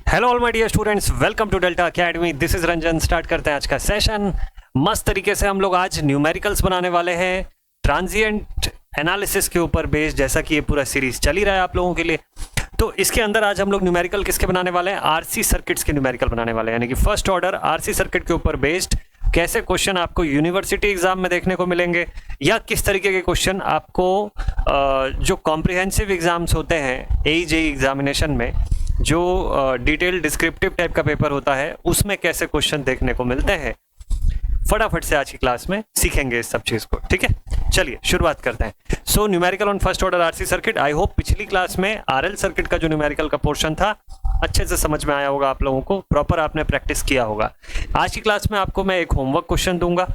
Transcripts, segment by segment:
Hello all my dear students, welcome to Delta Academy. This is Ranjan. Start करते हैं आज का सेशन। मस्त तरीके से हम लोग आज न्यूमेरिकल्स बनाने वाले हैं ट्रांजिएंट एनालिसिस के ऊपर बेस्ड, जैसा कि ये पूरा सीरीज चल ही रहा है आप लोगों के लिए। तो इसके अंदर आज हम लोग न्यूमेरिकल किसके बनाने वाले हैं? आरसी सर्किट्स के न्यूमेरिकल बनाने वाले हैं, यानी कि फर्स्ट ऑर्डर आरसी सर्किट के ऊपर बेस्ड कैसे क्वेश्चन आपको यूनिवर्सिटी एग्जाम में देखने को मिलेंगे, या किस तरीके के क्वेश्चन आपको जो कॉम्प्रिहेंसिव एग्जाम्स होते हैं एईजेई एग्जामिनेशन में, जो डिटेल डिस्क्रिप्टिव टाइप का पेपर होता है, उसमें कैसे क्वेश्चन देखने को मिलते हैं। फटाफट से आज की क्लास में सीखेंगे इस सब चीज को, ठीक है। चलिए शुरुआत करते हैं। So numerical on first order RC circuit. I hope पिछली क्लास में आरएल सर्किट का जो न्यूमेरिकल का पोर्शन था अच्छे से समझ में आया होगा आप लोगों को, प्रॉपर आपने प्रैक्टिस किया होगा। आज की क्लास में आपको मैं एक होमवर्क क्वेश्चन दूंगा,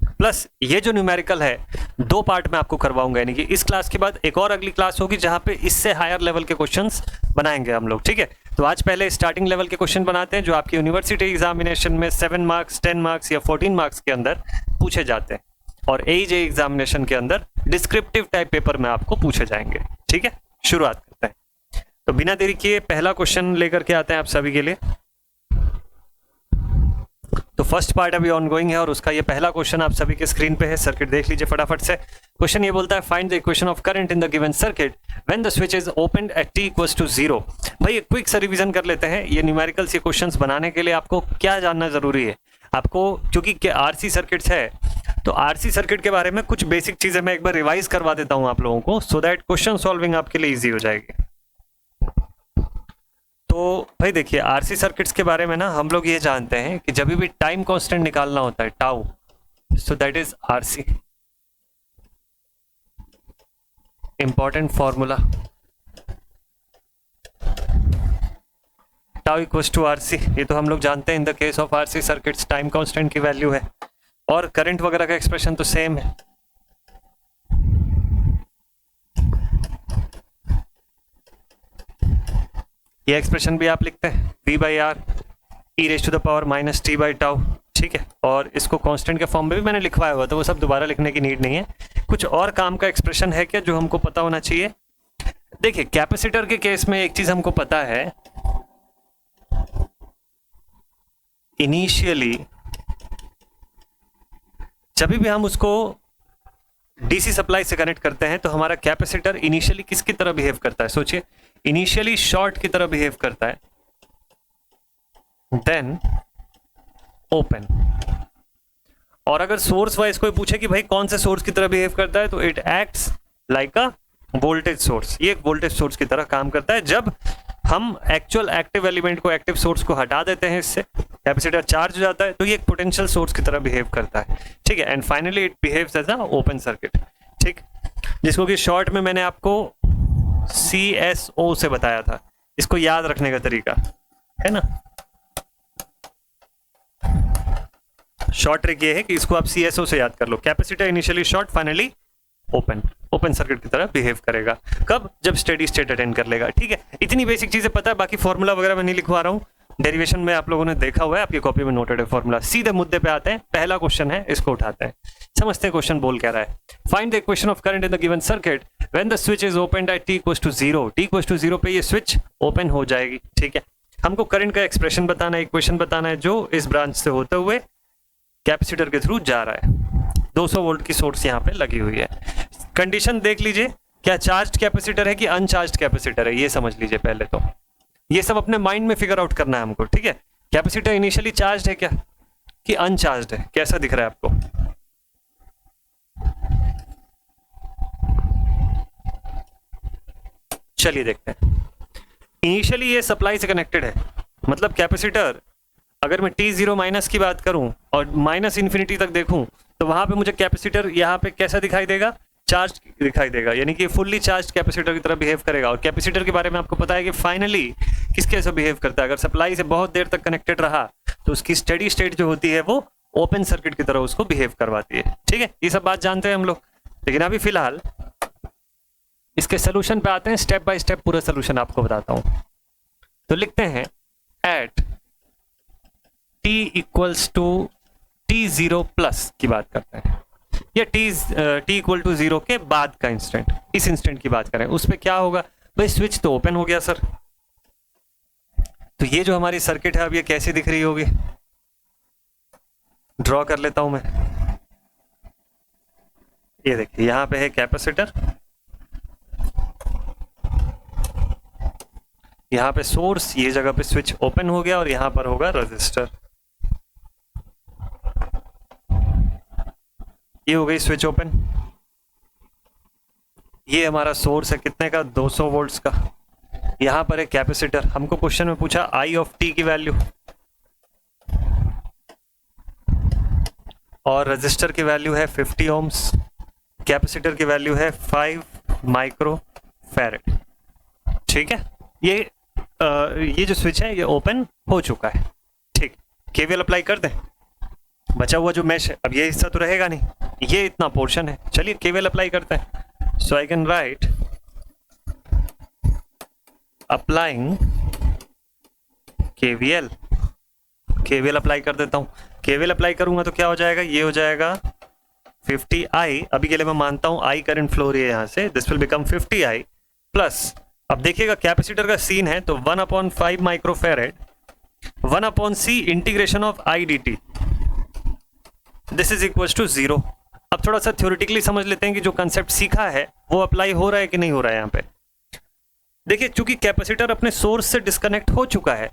प्लस ये जो न्यूमेरिकल है दो पार्ट में आपको करवाऊंगा, यानी कि इस क्लास के बाद एक और अगली क्लास होगी जहां पे इससे हायर लेवल के क्वेश्चंस बनाएंगे हम लोग, ठीक है। तो आज पहले स्टार्टिंग लेवल के क्वेश्चन बनाते हैं जो आपकी यूनिवर्सिटी एग्जामिनेशन में 7 मार्क्स 10 मार्क्स या 14 मार्क्स के अंदर पूछे जाते हैं, और एईजेई एग्जामिनेशन के अंदर डिस्क्रिप्टिव टाइप पेपर में आपको पूछे जाएंगे, ठीक है। शुरुआत करते हैं। तो बिना देरी किए पहला क्वेश्चन लेकर के आते हैं आप सभी के लिए। तो फर्स्ट पार्ट अभी ऑनगोइंग है और उसका ये पहला क्वेश्चन आप सभी के स्क्रीन पे है। सर्किट देख लीजिए फटाफट से। क्वेश्चन ये बोलता है find the equation of current in the given circuit when the switch is opened at t equals to 0। भाई एक क्विक सा रिवीजन कर लेते हैं। ये न्यूमेरिकल्स, ये क्वेश्चंस बनाने के लिए आपको क्या जानना जरूरी है? आपको, क्योंकि आरसी सर्किट्स है तो आरसी सर्किट के बारे में कुछ बेसिक चीजें मैं एक बार रिवाइज करवा देता हूं आप लोगों को, सो दैट क्वेश्चन सॉल्विंग आपके लिए इजी हो जाएगी। तो भाई देखिए, आरसी सर्किट्स के बारे में ना हम लोग ये जानते हैं कि जब भी टाइम कांस्टेंट निकालना होता है tau, so that is RC. Important formula, tau equals to RC. ये तो हम लोग जानते हैं in the case of RC circuits time constant की वैल्यू है, और करंट वगैरह का एक्सप्रेशन तो सेम है। ये एक्सप्रेशन भी आप लिखते हैं v by R e raise to the power minus t by tau, ठीक है। और इसको कांस्टेंट के फॉर्म में भी मैंने लिखवाया हुआ, तो वो सब दोबारा लिखने की नीड नहीं है। कुछ और काम का एक्सप्रेशन है क्या जो हमको पता होना चाहिए? देखिए, कैपेसिटर के केस में एक चीज हमको पता है, इनिशियली जब भी हम उसको डीसी सप्लाई से कनेक्ट करते हैं तो हमारा कैपेसिटर इनिशियली किसकी तरह बिहेव करता है? सोचिए, इनिशियली शॉर्ट की तरह बिहेव करता है, देन ओपन। और अगर सोर्स वाइज कोई पूछे कि भाई कौन से सोर्स की तरह बिहेव करता है, तो it acts like a voltage source. ये एक वोल्टेज सोर्स की तरह काम करता है। जब हम एक्चुअल एक्टिव एलिमेंट को, एक्टिव सोर्स को हटा देते हैं, इससे कैपेसिटर चार्ज हो जाता है, तो ये एक पोटेंशियल सोर्स की तरह बिहेव करता है, ठीक है। And finally it behaves as a open circuit, ठीक, जिसको कि शॉर्ट में मैंने आपको CSO से बताया था। इसको याद रखने का तरीका है ना, शॉर्ट ट्रिक ये है कि इसको आप CSO से याद कर लो। Capacitor initially short, finally open, open circuit की तरह बिहेव करेगा। कब? जब स्टेडी स्टेट अटेंड कर लेगा, ठीक है। इतनी बेसिक चीजें पता है, बाकी फॉर्मूला वगैरह मैं नहीं लिखवा रहा हूँ, डेरिवेशन में आप लोगों ने देखा हुआ है, आपकी कॉपी में नोटेड है फॉर्मूला। सीधे मुद्दे पे आते हैं। पहला क्वेश्चन है, इसको उठाते हैं, समझते हैं क्वेश्चन बोल क्या रहा है। Find the equation of current in the given circuit when the switch is opened at t equals to 0। t equals to 0 पे ये स्विच ओपन हो जाएगी, ठीक है। हमको करंट का एक्सप्रेशन बताना है, इक्वेशन बताना है, जो इस ब्रांच से होते हुए कैपेसिटर के थ्रू जा रहा है। 200 वोल्ट की सोर्स यहाँ पे लगी हुई है। कंडीशन देख लीजिए, क्या चार्ज्ड कैपेसिटर है कि अनचार्ज्ड कैपेसिटर है, ये समझ लीजिए पहले तो। ये सब अपने माइंड में फिगर आउट करना है हमको, ठीक है। कैपेसिटर इनिशियली चार्ज्ड है क्या कि अनचार्ज्ड है? कैसा दिख रहा है आपको? चलिए देखते हैं। इनिशियली ये सप्लाई से कनेक्टेड है, मतलब कैपेसिटर, अगर मैं t0 माइनस की बात करूं और माइनस इन्फिनिटी तक देखूं, तो वहां पे मुझे कैपेसिटर यहाँ पे कैसा दिखाई देगा? चार्ज दिखाई देगा, यानी कि फुल्ली चार्ज कैपेसिटर की तरह बिहेव करेगा। और कैपेसिटर के बारे में आपको पता है कि फाइनली किसके से बिहेव करता है? अगर सप्लाई से बहुत देर तक कनेक्टेड रहा तो उसकी स्टेडी स्टेट जो होती है वो ओपन सर्किट की तरह उसको बिहेव करवाती है, ठीक है। ये सब बात जानते हैं हम लोग, लेकिन अभी फिलहाल इसके सोल्यूशन पे आते हैं। स्टेप बाय स्टेप पूरा सोल्यूशन आपको बताता हूं। तो लिखते हैं at t equals to t0 plus की बात करते हैं, या t इक्वल टू 0 के बाद का इंस्टेंट, इस इंस्टेंट की बात करें, उस पर क्या होगा? भाई स्विच तो ओपन हो गया सर, तो ये जो हमारी सर्किट है अब ये कैसी दिख रही होगी, ड्रॉ कर लेता हूं मैं। ये देखिए यहां पे है कैपेसिटर, यहां पे सोर्स, ये जगह पे स्विच ओपन हो गया और यहां पर होगा रजिस्टर। ये हो गई स्विच ओपन। ये हमारा सोर्स है कितने का, 200 वोल्ट्स का। यहां पर है कैपेसिटर, हमको क्वेश्चन में पूछा आई ऑफ टी की वैल्यू, और रजिस्टर की वैल्यू है 50 ओम्स, कैपेसिटर की वैल्यू है 5 माइक्रो फैरेड। ठीक है, ये जो स्विच है ये ओपन हो चुका है। ठीक, केवीएल अप्लाई कर दें। बचा हुआ जो मैश है, अब ये हिस्सा तो रहेगा नहीं, ये इतना पोर्शन है। चलिए केवीएल अप्लाई करते हैं। So I can write applying KVL. KVL apply कर देता हूं। केवीएल अप्लाई करूंगा तो क्या हो जाएगा, ये हो जाएगा 50i। अभी के लिए मैं मानता हूं i करंट फ्लो रही है यहां से, this will become 50i plus, अब देखिएगा कैपेसिटर का सीन है तो 1/5 माइक्रोफैरेड 1/c इंटीग्रेशन ऑफ i dt, this is equal to 0। अब थोड़ा सा थ्योरेटिकली समझ लेते हैं कि जो कंसेप्ट सीखा है वो अप्लाई हो रहा है कि नहीं हो रहा है। यहाँ पे देखिए, चूंकि कैपेसिटर अपने सोर्स से डिस्कनेक्ट हो चुका है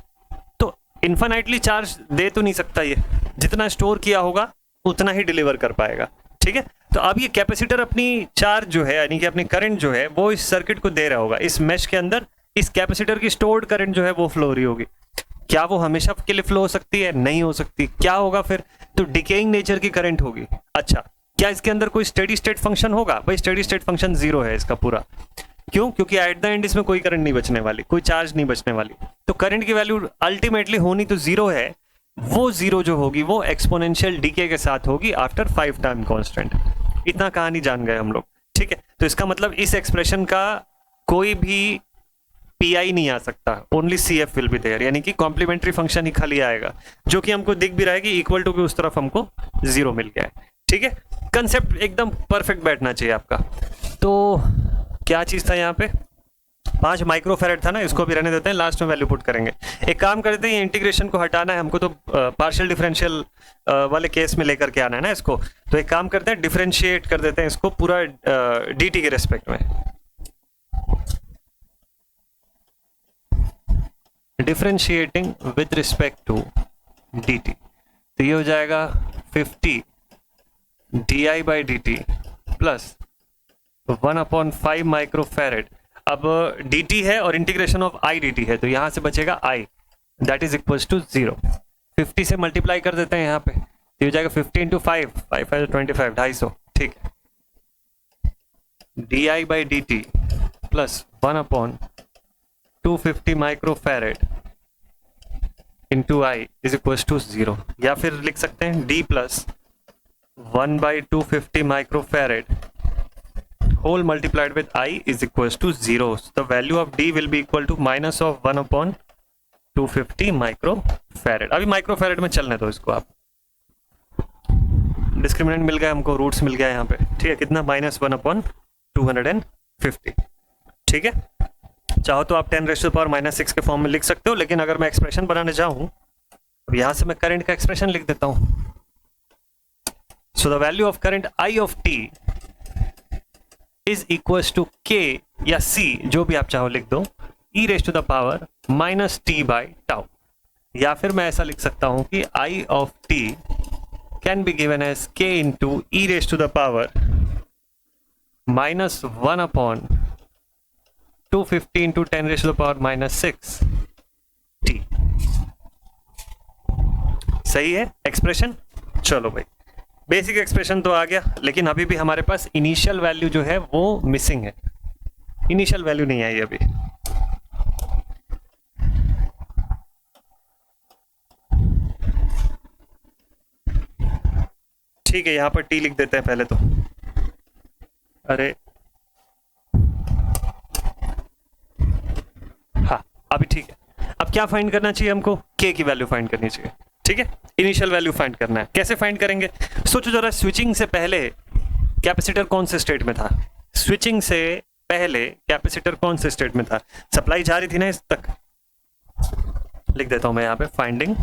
तो इन्फिनाइटली चार्ज दे तो नहीं सकता, ये जितना स्टोर किया होगा उतना ही डिलीवर कर पाएगा। ठीक है, तो अब ये कैपेसिटर अपनी चार्ज जो है, यानी कि अपनी करंट जो है वो इस सर्किट को दे रहा होगा। इस मेश के अंदर इस कैपेसिटर की स्टोर्ड करंट जो है वो फ्लो हो रही होगी। क्या वो हमेशा के लिए फ्लो हो सकती है? नहीं हो सकती। क्या होगा फिर? तो डिकेइंग नेचर की करंट होगी। अच्छा, क्या इसके अंदर कोई स्टेडी स्टेट फंक्शन होगा? भाई स्टेडी स्टेट फंक्शन 0 है इसका पूरा। क्यों? क्योंकि एट द एंड इसमें कोई करंट नहीं बचने वाली, कोई चार्ज नहीं बचने वाली। तो करंट की वैल्यू अल्टीमेटली होनी तो 0 है, वो 0 जो होगी वो एक्सपोनेंशियल डीके के साथ होगी आफ्टर 5 टाइम कांस्टेंट। इतना कहानी जान गए हम लोग। ठीक है, तो इसका मतलब इस एक्सप्रेशन का कोई भी पीआई नहीं आ सकता, only CF will be there, यानी कि कॉम्प्लीमेंट्री फंक्शन ही खाली आएगा, जो कि हमको दिख भी रहा है कि इक्वल टू के उस तरफ हमको 0 मिल गया है। ठीक है, कंसेप्ट एकदम परफेक्ट बैठना चाहिए आपका। तो क्या चीज था यहाँ पे, 5 माइक्रोफैरेड था ना, इसको भी रहने देते हैं, लास्ट में वैल्यू पुट करेंगे। एक काम करते हैं, इंटीग्रेशन को हटाना है हमको, तो पार्शियल डिफरेंशियल वाले केस में लेकर के आना है ना इसको। तो एक काम करते हैं, डिफरेंशिएट कर देते हैं इसको पूरा dt के रेस्पेक्ट में। Differentiating with respect to dt, तो ये हो जाएगा 50 di by dt plus 1/5 microfarad. अब dt है और इंटीग्रेशन ऑफ i dt है, तो यहां से बचेगा i, that is equal to 0। 50 से मल्टीप्लाई कर देते हैं यहाँ पे, तो हो जाएगा 50 इंटू 5, 5 5 25, 250। ठीक है, di by dt plus 1/250 microfarad into i is equal to 0, या फिर लिख सकते हैं d plus 1/250 microfarad whole multiplied with I is equals to 0. So the value of D will be equal to minus of 1/250 microfarad. अभी microfarad में चलने दो इसको आप। डिस्क्रिमिनेंट मिल गया हमको, रूट्स मिल गया यहाँ पे। ठीक है, कितना? -1/250। ठीक है, चाहो तो आप 10⁻⁻⁶ के फॉर्म में लिख सकते हो, लेकिन अगर मैं एक्सप्रेशन बनाने जाऊं, अब यहां से मैं करंट का एक्सप्रेशन लिख देता हूं। So the value of current I of t is equal to k या c, जो भी आप चाहो लिख दो, e raise to the power -t by tau. या फिर मैं ऐसा लिख सकता हूं कि I of t can be given as k into e raise to the power -1/250 into 10 raise to the power -6 t। सही है एक्सप्रेशन? चलो भाई, बेसिक एक्सप्रेशन तो आ गया, लेकिन अभी भी हमारे पास इनिशियल वैल्यू जो है वो मिसिंग है। इनिशियल वैल्यू नहीं आई अभी। ठीक है, यहां पर टी लिख देते हैं पहले तो। अरे हाँ, अभी ठीक है। अब क्या फाइंड करना चाहिए हमको? के की वैल्यू फाइंड करनी चाहिए। ठीक है, इनिशियल वैल्यू फाइंड करना है। कैसे फाइंड करेंगे? सोचो जरा, स्विचिंग से पहले कैपेसिटर कौन से स्टेट में था? स्विचिंग से पहले कैपेसिटर कौन से स्टेट में था? सप्लाई जा रही थी ना इस तक, लिख देता हूं मैं यहाँ पे, finding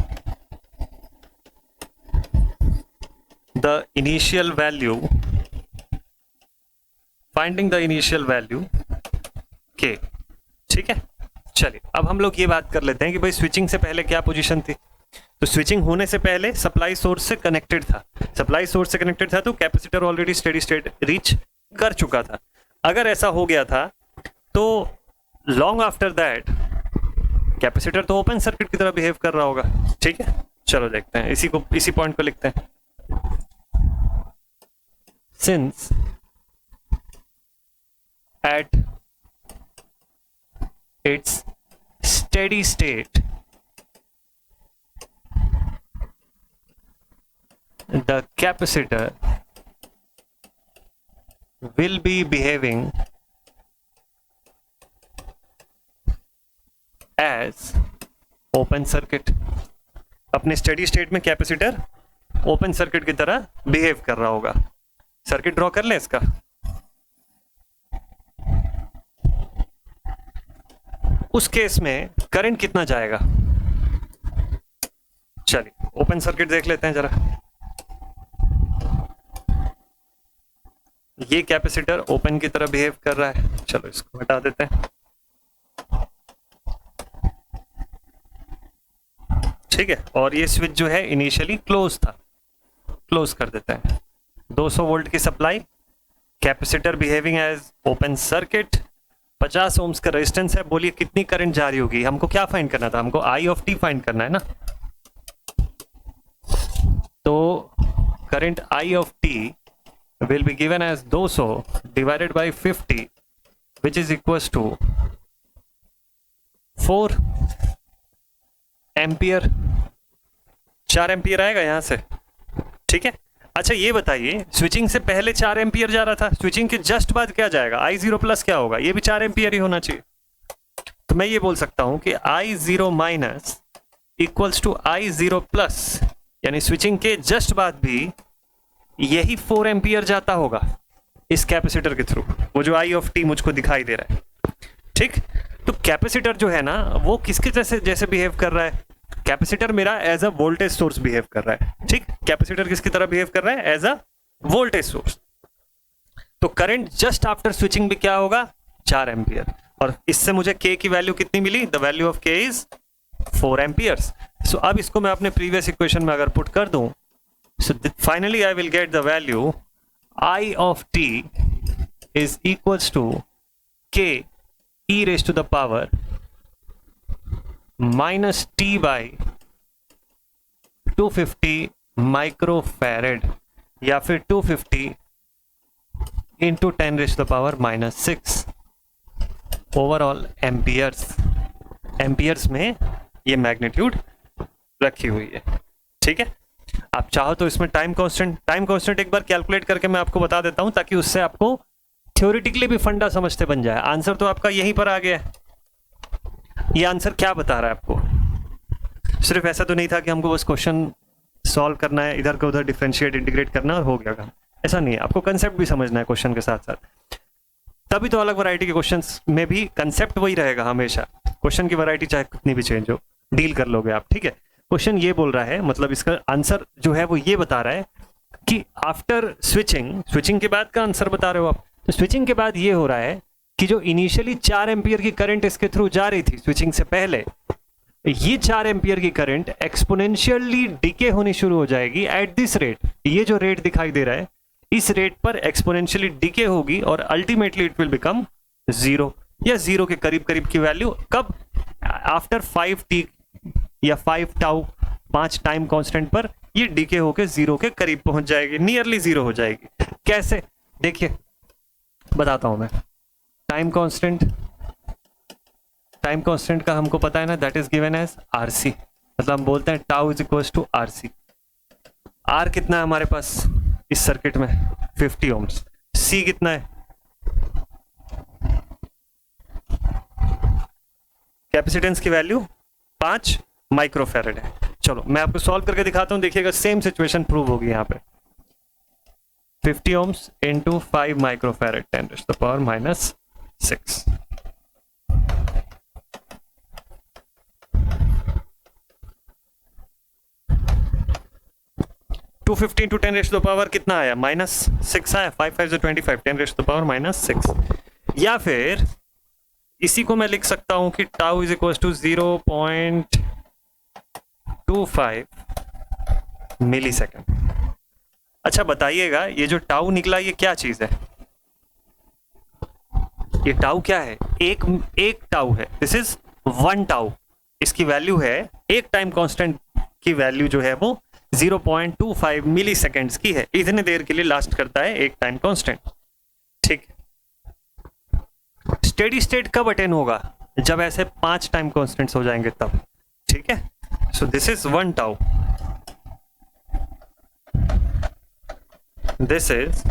the initial value, finding the initial value के। ठीक है, चलिए अब हम लोग ये बात कर लेते हैं कि भाई स्विचिंग से पहले क्या पोजीशन थी। तो स्विचिंग होने से पहले सप्लाई सोर्स से कनेक्टेड था, सप्लाई सोर्स से कनेक्टेड था तो capacitor already steady state reach कर चुका था। अगर ऐसा हो गया था तो लॉन्ग आफ्टर दैट कैपेसिटर तो ओपन सर्किट की तरह बिहेव कर रहा होगा। ठीक है, चलो देखते हैं, इसी पॉइंट को लिखते हैं। Since at its steady state the capacitor will be behaving as open circuit। अपने स्टेडी स्टेट में कैपेसिटर ओपन सर्किट की तरह बिहेव कर रहा होगा। सर्किट ड्रॉ कर ले इसका। उस केस में करंट कितना जाएगा, चलिए ओपन सर्किट देख लेते हैं जरा। ये कैपेसिटर ओपन की तरह बिहेव कर रहा है, चलो इसको हटा देते हैं। ठीक है, और ये स्विच जो है इनिशियली क्लोज था, क्लोज कर देते हैं। 200 वोल्ट की supply, capacitor behaving as open circuit, 50 ohms का रेजिस्टेंस है। बोलिए कितनी करंट जा रही होगी, हमको क्या फाइंड करना था, हमको आई ऑफ टी फाइंड करना है ना। तो current I of T will be given as 200 divided by 50 which is equals to 4 ampere. 4 ampere आएगा यहां से। ठीक है, अच्छा ये बताइए स्विचिंग से पहले 4 एम्पियर जा रहा था, स्विचिंग के जस्ट बाद क्या जाएगा, I0 प्लस क्या होगा, ये भी 4 एम्पियर ही होना चाहिए। तो मैं ये बोल सकता हूं कि I0 minus equals to I0 plus, यानी स्विचिंग के जस्ट बाद भी यही 4 एम्पियर जाता होगा इस कैपेसिटर के थ्रू, वो जो आई ऑफ टी मुझको दिखाई दे रहा है। ठीक, तो कैपेसिटर जो है ना वो किसके जैसे बिहेव कर रहा है, कैपेसिटर मेरा as a voltage source behave कर रहा है। ठीक, कैपेसिटर किसकी तरह बिहेव कर रहा है, एज अ वोल्टेज सोर्स। तो करंट जस्ट आफ्टर स्विचिंग भी क्या होगा, 4 एम्पियर। और इससे मुझे के की वैल्यू कितनी मिली, द वैल्यू ऑफ के इज 4 एम्पियर्स। सो अब इसको मैं अपने प्रीवियस इक्वेशन में अगर पुट कर दूं, so finally I will get the value I of t is equals to k e raised to the power minus t by 250 microfarad या फिर 250 into 10 raised to the power minus 6 overall amperes। Amperes में ये magnitude रखी हुई है। ठीक है, आप चाहो तो इसमें टाइम कांस्टेंट एक बार कैलकुलेट करके मैं आपको बता देता हूं ताकि उससे आपको थ्योरेटिकली भी फंडा समझते बन जाए। आंसर तो आपका यहीं पर आ गया है। ये आंसर क्या बता रहा है आपको, सिर्फ ऐसा तो नहीं था कि हमको बस क्वेश्चन सॉल्व करना है, इधर का उधर डिफरेंशिएट इंटीग्रेट करना और हो गया काम, ऐसा नहीं है। आपको कंसेप्ट भी समझना है क्वेश्चन के साथ साथ, तभी तो अलग वैरायटी के क्वेश्चंस में भी कंसेप्ट वही रहेगा हमेशा। क्वेश्चन की वैरायटी चाहे कितनी भी चेंज हो, डील कर लोगे आप। ठीक है, क्वेश्चन ये बोल रहा है, मतलब इसका आंसर जो है वो ये बता रहा है कि आफ्टर स्विचिंग के बाद का आंसर बता रहे हो आप। तो स्विचिंग के बाद ये हो रहा है कि जो इनिशियली 4 एम्पियर की करंट इसके थ्रू जा रही थी स्विचिंग से पहले, ये 4 एम्पियर की करंट एक्सपोनेंशियली डिके होनी शुरू हो जाएगी एट दिस रेट। ये जो रेट दिखाई दे रहा है, इस रेट पर एक्सपोनेंशियली डिके होगी और अल्टीमेटली इट विल बिकम 0 या 0 के करीब करीब की वैल्यू। कब, आफ्टर 5t या 5 टाउ, 5 टाइम कांस्टेंट पर ये डीके होके 0 के करीब पहुंच जाएगी, नियरली 0 हो जाएगी। कैसे, देखिए बताता हूं मैं। टाइम कांस्टेंट का हमको पता है ना, that is given as RC, मतलब हम बोलते हैं tau is equal to RC. R कितना है हमारे पास इस सर्किट में, 50 ओम्स। सी कितना है, कैपेसिटेंस की वैल्यू 5 माइक्रोफैरेड है। चलो मैं आपको सॉल्व करके दिखाता हूं, देखिएगा सेम सिचुएशन प्रूव होगी यहाँ पे। 50 ohms into 5 microfarad 10 to the power minus 6। 250 into 10 raise to the power कितना आया, -6 आया, 5 5 25, 10 रेज़ टू द पावर -6। या फिर इसी को मैं लिख सकता हूं कि tau is equal to 0.25 millisecond. अच्छा बताइएगा, ये जो टाउ निकला ये क्या चीज है, ये टाउ क्या है, एक टाउ है, दिस इज 1 टाउ, इसकी वैल्यू है, एक टाइम कांस्टेंट की वैल्यू जो है वो 0.25 मिली सेकेंड्स की है, इतने देर के लिए लास्ट करता है एक टाइम कांस्टेंट। ठीक, स्टेडी स्टेट कब अटेन होगा, जब ऐसे 5 टाइम कांस्टेंट्स हो जाएंगे तब। ठीक है, सो this is 1 tau, this is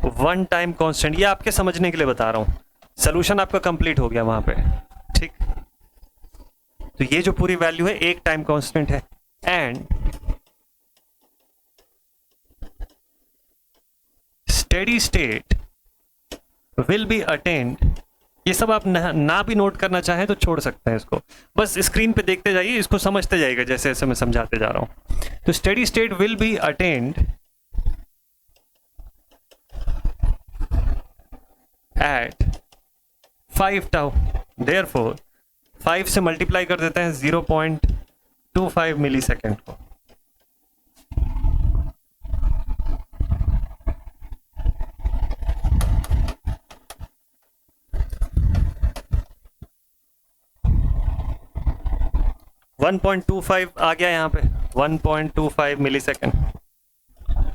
1 time constant. ये आपके समझने के लिए बता रहा हूं, सोल्यूशन आपका कंप्लीट हो गया वहां पे। ठीक, तो ये जो पूरी वैल्यू है एक टाइम कांस्टेंट है, and steady state will be attend. ये सब आप ना भी नोट करना चाहें तो छोड़ सकते हैं इसको, बस स्क्रीन पे देखते जाइए, इसको समझते जाइएगा जैसे जैसे मैं समझाते जा रहा हूं। तो steady state will be attend at 5 tau, therefore 5 से मल्टीप्लाई कर देते हैं 0.25 मिली सेकेंड को। .25 आ गया यहाँ पे, 1.25 millisecond.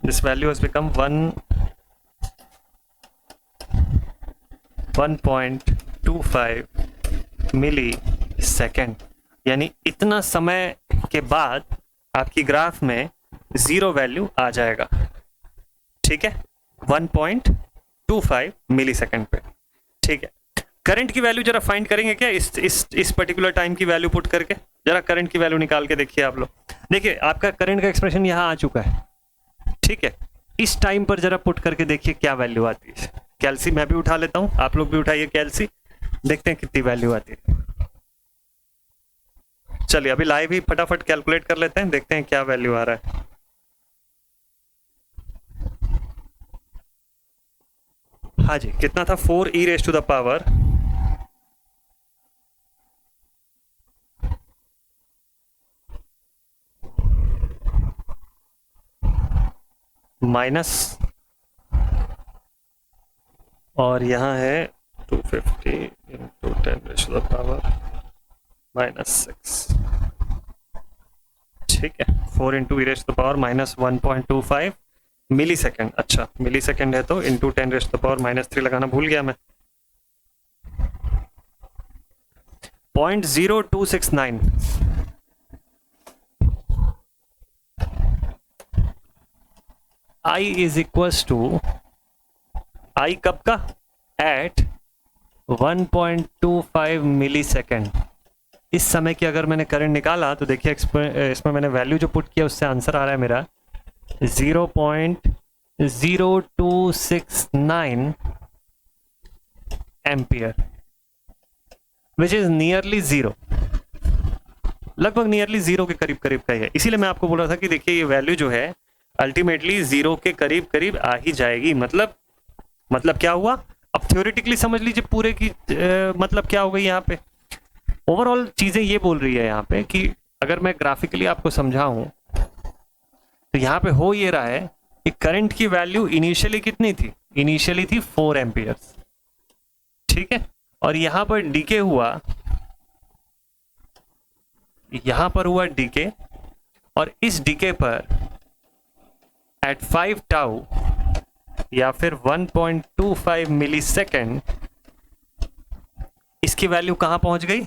This value has become 1.25 millisecond, यानी इतना समय के बाद आपकी ग्राफ में 0 वैल्यू आ जाएगा। ठीक है, 1.25 मिली सेकेंड पे। ठीक है, करंट की वैल्यू जरा फाइंड करेंगे क्या, इस पर्टिकुलर टाइम की वैल्यू पुट करके, जरा करंट की वैल्यू निकाल के देखिए आप लोग। देखिए आपका करंट का एक्सप्रेशन यहाँ आ चुका है। ठीक है, इस टाइम पर जरा पुट करके देखिए क्या वैल्यू आती है। कैल्सी मैं भी उठा लेता हूं, आप लोग भी उठाइए कैल्सी, देखते हैं कितनी वैल्यू आती है। चलिए अभी लाइव ही फटाफट कैलकुलेट कर लेते हैं, देखते हैं क्या वैल्यू आ रहा है। हाँ जी, कितना था, 4e raise to the power minus, और यहाँ है 250 into 10 raise to the power -6। ठीक है, 4 into e raise to the power -1.25 millisecond. अच्छा मिली सेकेंड है तो into 10 raise to the power -3 लगाना भूल गया मैं। 0.0269 I is equals to, I कब का, एट 1.25 मिली सेकेंड। इस समय की अगर मैंने करंट निकाला तो देखिए इसमें मैंने वैल्यू जो पुट किया उससे आंसर आ रहा है मेरा 0.0269 एम्पियर, विच इज नियरली 0, लगभग नियरली 0 के करीब करीब का ही है। इसीलिए मैं आपको बोल रहा था कि देखिए ये वैल्यू जो है अल्टीमेटली 0 के करीब करीब आ ही जाएगी। मतलब क्या हुआ, अब थ्योरेटिकली समझ लीजिए पूरे की मतलब क्या हो गई यहाँ पे, ओवरऑल चीजें ये बोल रही है यहाँ पे कि अगर मैं ग्राफिकली आपको समझाऊं तो यहाँ पे हो ये रहा है कि करंट की वैल्यू इनिशियली कितनी थी, इनिशियली थी 4 एम्पियर्स। ठीक है, और यहां पर डीके हुआ, यहां पर हुआ डीके, और इस डीके पर एट 5 टाउ या फिर 1.25 मिली सेकेंड इसकी वैल्यू कहां पहुंच गई,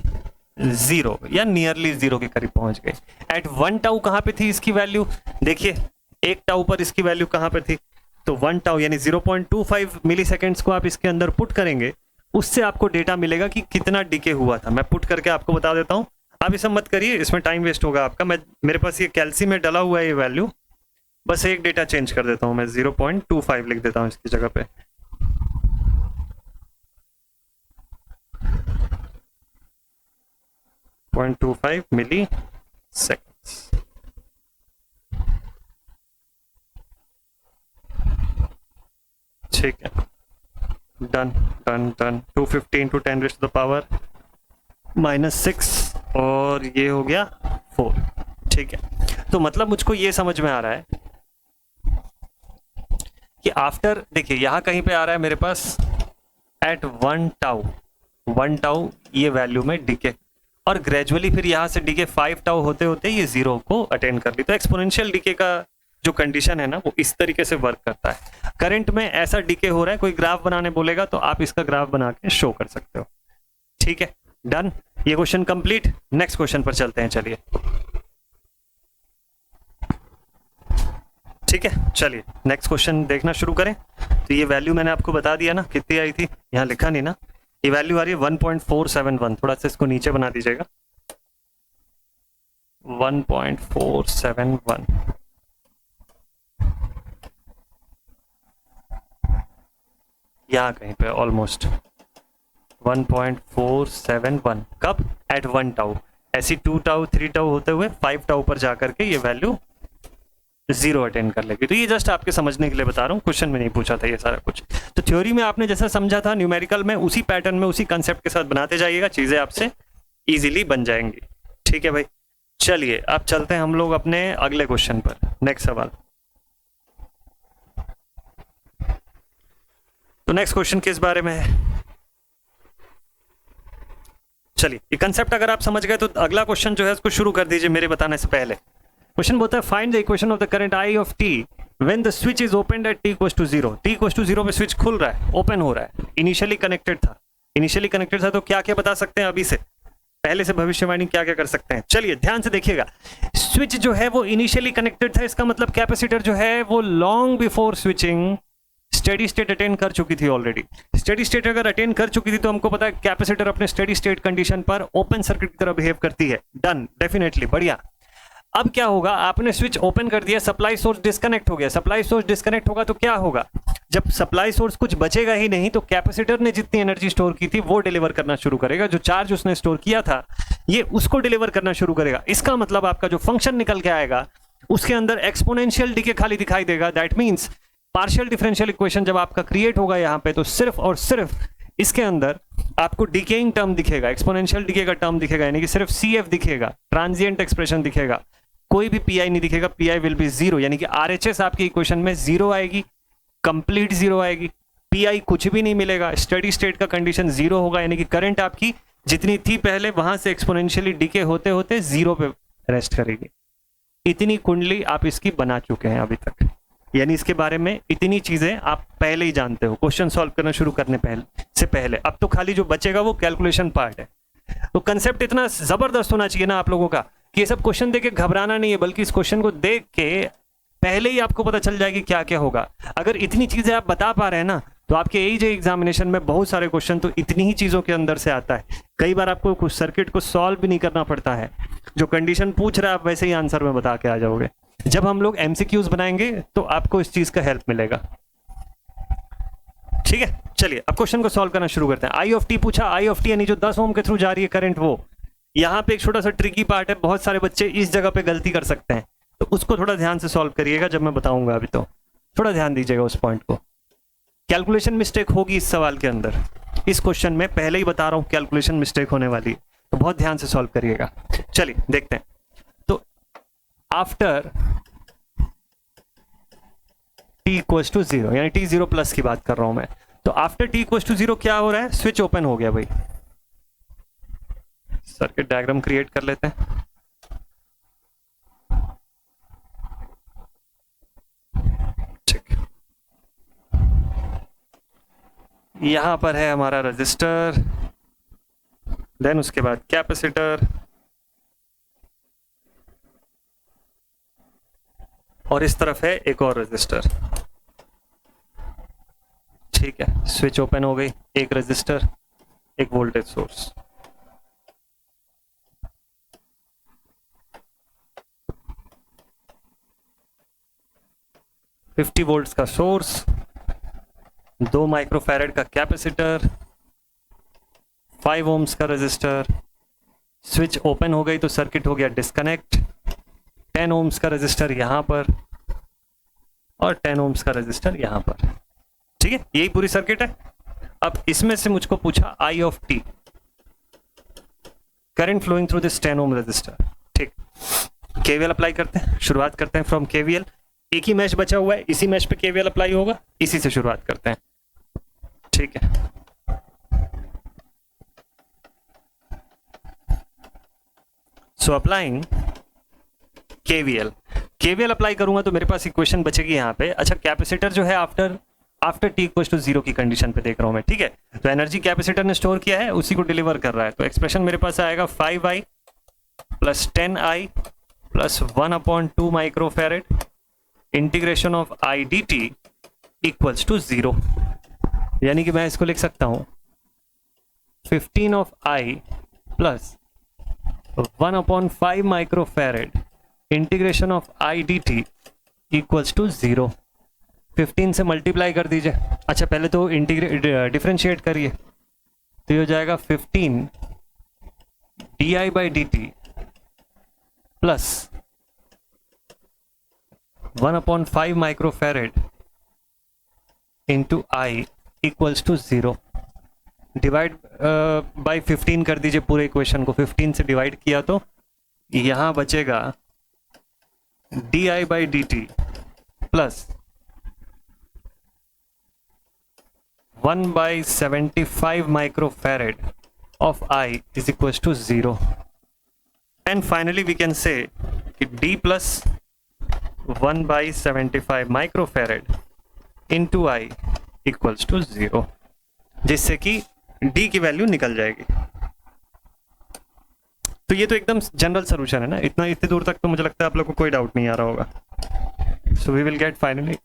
0 या नियरली 0 के करीब पहुंच गई। एट 1 टाउ कहां पे थी इसकी वैल्यू, देखिए 1 टाउ पर इसकी वैल्यू कहां पे थी, तो 1 टाउ यानी 0.25 मिली सेकेंड्स को आप इसके अंदर पुट करेंगे, उससे आपको डेटा मिलेगा कि कितना डीके हुआ था। मैं पुट करके आपको बता देता हूं, आप इसे मत करिए, इसमें टाइम वेस्ट होगा आपका। मेरे पास ये कैल्सी में डला हुआ है ये वैल्यू, बस एक डेटा चेंज कर देता हूं मैं, 0.25 लिख देता हूं इसकी जगह पे। .25 मिली सेकेंड्स। ठीक है, डन डन डन। 250 इंटू 10⁻⁻⁻⁶ और ये हो गया 4। ठीक है, तो मतलब मुझको ये समझ में आ रहा है कि आफ्टर, देखिए यहाँ कहीं पे आ रहा है मेरे पास एट 1 टाउ ये वैल्यू में डिके, और ग्रेजुअली फिर यहाँ से डिके 5 टाउ होते होते ये 0 को अटेंड कर ली। तो एक्सपोनेंशियल डिके का जो कंडीशन है ना वो इस तरीके से वर्क करता है। करंट में ऐसा डिके हो रहा है, कोई ग्राफ बनाने बोलेगा तो आप इसका ग्राफ बना के शो कर सकते हो। ठीक है, डन, ये क्वेश्चन कंप्लीट। नेक्स्ट क्वेश्चन पर चलते हैं, चलिए। ठीक है, चलिए नेक्स्ट क्वेश्चन देखना शुरू करें। तो ये वैल्यू मैंने आपको बता दिया ना कितनी आई थी, यहाँ लिखा नहीं ना, ये वैल्यू आ रही है 1.471। थोड़ा सा इसको नीचे बना दीजिएगा, 1.471। यहाँ कहीं पे ऑलमोस्ट 1.471। कब? At 1 tau. ऐसी 2 टाउ 3 टाउ होते हुए 5 टाउ पर जाकर के ये वैल्यू 0 अटेंड कर लेगी। तो ये जस्ट आपके समझने के लिए बता रहा हूँ, क्वेश्चन में नहीं पूछा था ये सारा कुछ। तो थ्योरी में आपने जैसा समझा था, न्यूमेरिकल में उसी पैटर्न में उसी कंसेप्ट के साथ बनाते जाइएगा, चीजें आपसे इजीली बन जाएंगी। ठीक है भाई, चलिए अब चलते हैं हम लोग अपने अगले क्वेश्चन पर। नेक्स्ट सवाल। तो नेक्स्ट क्वेश्चन किस बारे में है? चलिए, ये कंसेप्ट अगर आप समझ गए तो अगला क्वेश्चन जो है उसको शुरू कर दीजिए मेरे बताने से पहले। क्वेश्चन बोलता है find the equation of the current I of T when the switch is opened at t = 0। t = 0 पे स्विच खुल रहा है, ओपन हो रहा है, इनिशियली कनेक्टेड था। तो क्या क्या बता सकते हैं अभी से, पहले से भविष्यवाणी क्या क्या कर सकते हैं? चलिए ध्यान से देखिएगा। स्विच जो है वो इनिशियली कनेक्टेड था, इसका मतलब कैपेसिटर जो है वो long before switching steady state attend कर चुकी थी ऑलरेडी। स्टेडी स्टेट अगर अटेंड कर चुकी थी तो हमको पता है कैपेसिटर अपने स्टेडी स्टेट कंडीशन पर ओपन सर्किट की तरह बिहेव करती है। डन, डेफिनेटली, बढ़िया। अब क्या होगा, आपने स्विच ओपन कर दिया, सप्लाई सोर्स डिस्कनेक्ट हो गया। सप्लाई सोर्स डिस्कनेक्ट होगा तो क्या होगा, जब सप्लाई सोर्स कुछ बचेगा ही नहीं तो कैपेसिटर ने जितनी एनर्जी स्टोर की थी वो डिलीवर करना शुरू करेगा। जो चार्ज उसने स्टोर किया था ये उसको डिलीवर करना शुरू करेगा। इसका मतलब आपका जो फंक्शन निकल के आएगा उसके अंदर एक्सपोनेंशियल डीके खाली दिखाई देगा। That means partial differential equation जब आपका क्रिएट होगा यहाँ पे तो सिर्फ और सिर्फ इसके अंदर आपको डिकेइंग टर्म दिखेगा, एक्सपोनेंशियल डीके का टर्म दिखेगा, यानी कि सिर्फ CF दिखेगा, ट्रांजिएंट एक्सप्रेशन दिखेगा, कोई भी PI नहीं दिखेगा। PI विल बी 0, यानी कि RHS आपकी इक्वेशन में 0 आएगी, कंप्लीट 0 आएगी। PI कुछ भी नहीं मिलेगा, स्टेडी स्टेट का कंडीशन 0 होगा, यानी कि करंट आपकी जितनी थी पहले वहां से एक्सपोनेंशियली डीके होते होते 0 पे रेस्ट करेगी। इतनी कुंडली आप इसकी बना चुके हैं अभी तक, यानी इसके बारे में इतनी चीजें आप पहले ही जानते हो क्वेश्चन सॉल्व करना शुरू करने से पहले। अब तो खाली जो बचेगा वो कैलकुलेशन पार्ट है। तो कंसेप्ट इतना जबरदस्त होना चाहिए ना आप लोगों का कि ये सब क्वेश्चन देख के घबराना नहीं है, बल्कि इस क्वेश्चन को देख के पहले ही आपको पता चल जाएगी क्या क्या होगा। अगर इतनी चीजें आप बता पा रहे हैं ना तो आपके AJ एग्जामिनेशन में बहुत सारे क्वेश्चन तो इतनी ही चीजों के अंदर से आता है। कई बार आपको कुछ सर्किट को सॉल्व भी नहीं करना पड़ता है, जो कंडीशन पूछ रहा है आप वैसे ही आंसर में बता के आ जाओगे। जब हम लोग MCQs बनाएंगे तो आपको इस चीज का हेल्प मिलेगा। ठीक है, चलिए अब क्वेश्चन को सॉल्व करना शुरू करते हैं। आई ऑफ टी पूछा, आई ऑफ टी यानी जो 10 ओम के थ्रू जा रही है करंट, वो यहाँ पे एक छोटा सा ट्रिकी पार्ट है, बहुत सारे बच्चे इस जगह पे गलती कर सकते हैं, तो उसको थोड़ा ध्यान से सॉल्व करिएगा जब मैं बताऊंगा। अभी तो थोड़ा ध्यान दीजिएगा उस पॉइंट को। कैलकुलेशन मिस्टेक होगी इस सवाल के अंदर, इस क्वेश्चन में पहले ही बता रहा हूं कैलकुलेशन मिस्टेक होने वाली है, तो बहुत ध्यान से सॉल्व करिएगा। चलिए देखते हैं। तो आफ्टर t = 0, यानी t 0+ की बात कर रहा हूं मैं, तो आफ्टर t = 0 क्या हो रहा है, स्विच ओपन हो गया भाई। सर्किट डायग्राम क्रिएट कर लेते हैं। ठीक, यहां पर है हमारा रजिस्टर, देन उसके बाद कैपेसिटर, और इस तरफ है एक और रजिस्टर। ठीक है, स्विच ओपन हो गई, एक रजिस्टर, एक वोल्टेज सोर्स। $50 वोल्ट्स का सोर्स, 2 माइक्रोफैरेड का कैपेसिटर, 5 ओम्स का रजिस्टर। स्विच ओपन हो गई तो सर्किट हो गया डिस्कनेक्ट। 10 ओम्स का रजिस्टर यहां पर और 10 ओम्स का रजिस्टर यहां पर। ठीक है, यही पूरी सर्किट है। अब इसमें से मुझको पूछा I of t, current flowing through this 10 ohm resistor. ठीक, केवीएल अप्लाई करते हैं, शुरुआत करते हैं फ्रॉम केवीएल। एक ही मैश बचा हुआ है, इसी मैश पे केवीएल अप्लाई होगा, इसी से शुरुआत करते हैं। ठीक है, so applying KVL. KVL apply करूंगा तो मेरे पास इक्वेशन बचेगी यहाँ पे। अच्छा, कैपेसिटर जो है आफ्टर टी इक्वल्स टू 0 की कंडीशन पे देख रहा हूं मैं। ठीक है, तो एनर्जी कैपेसिटर ने स्टोर किया है, उसी को डिलीवर कर रहा है। तो एक्सप्रेशन मेरे पास आएगा 5i plus 10i plus 1/2 microfarad integration of I D T equals to 0। यानी कि मैं इसको लिख सकता हूं 15 of I plus 1/5 microfarad integration of I D T equals to 0। 15 से मल्टीप्लाई कर दीजिए। अच्छा, पहले तो डिफरेंशिएट करिए, तो ये हो जाएगा 15 D I by D T plus 1/5 microfarad into I equals to 0। Divide by 15 कर दीजिए पूरे इक्वेशन को। 15 से डिवाइड किया तो यहां बचेगा D I by D T plus 1/75 microfarad of I is equals to 0. And finally we can say D plus 1/75 microfarad into I equals to 0, जिससे कि D की वैल्यू निकल जाएगी। तो ये तो एकदम जनरल सोल्यूशन है ना, इतनी दूर तक तो मुझे लगता है आप लोग को कोई डाउट नहीं आ रहा होगा। So we will get finally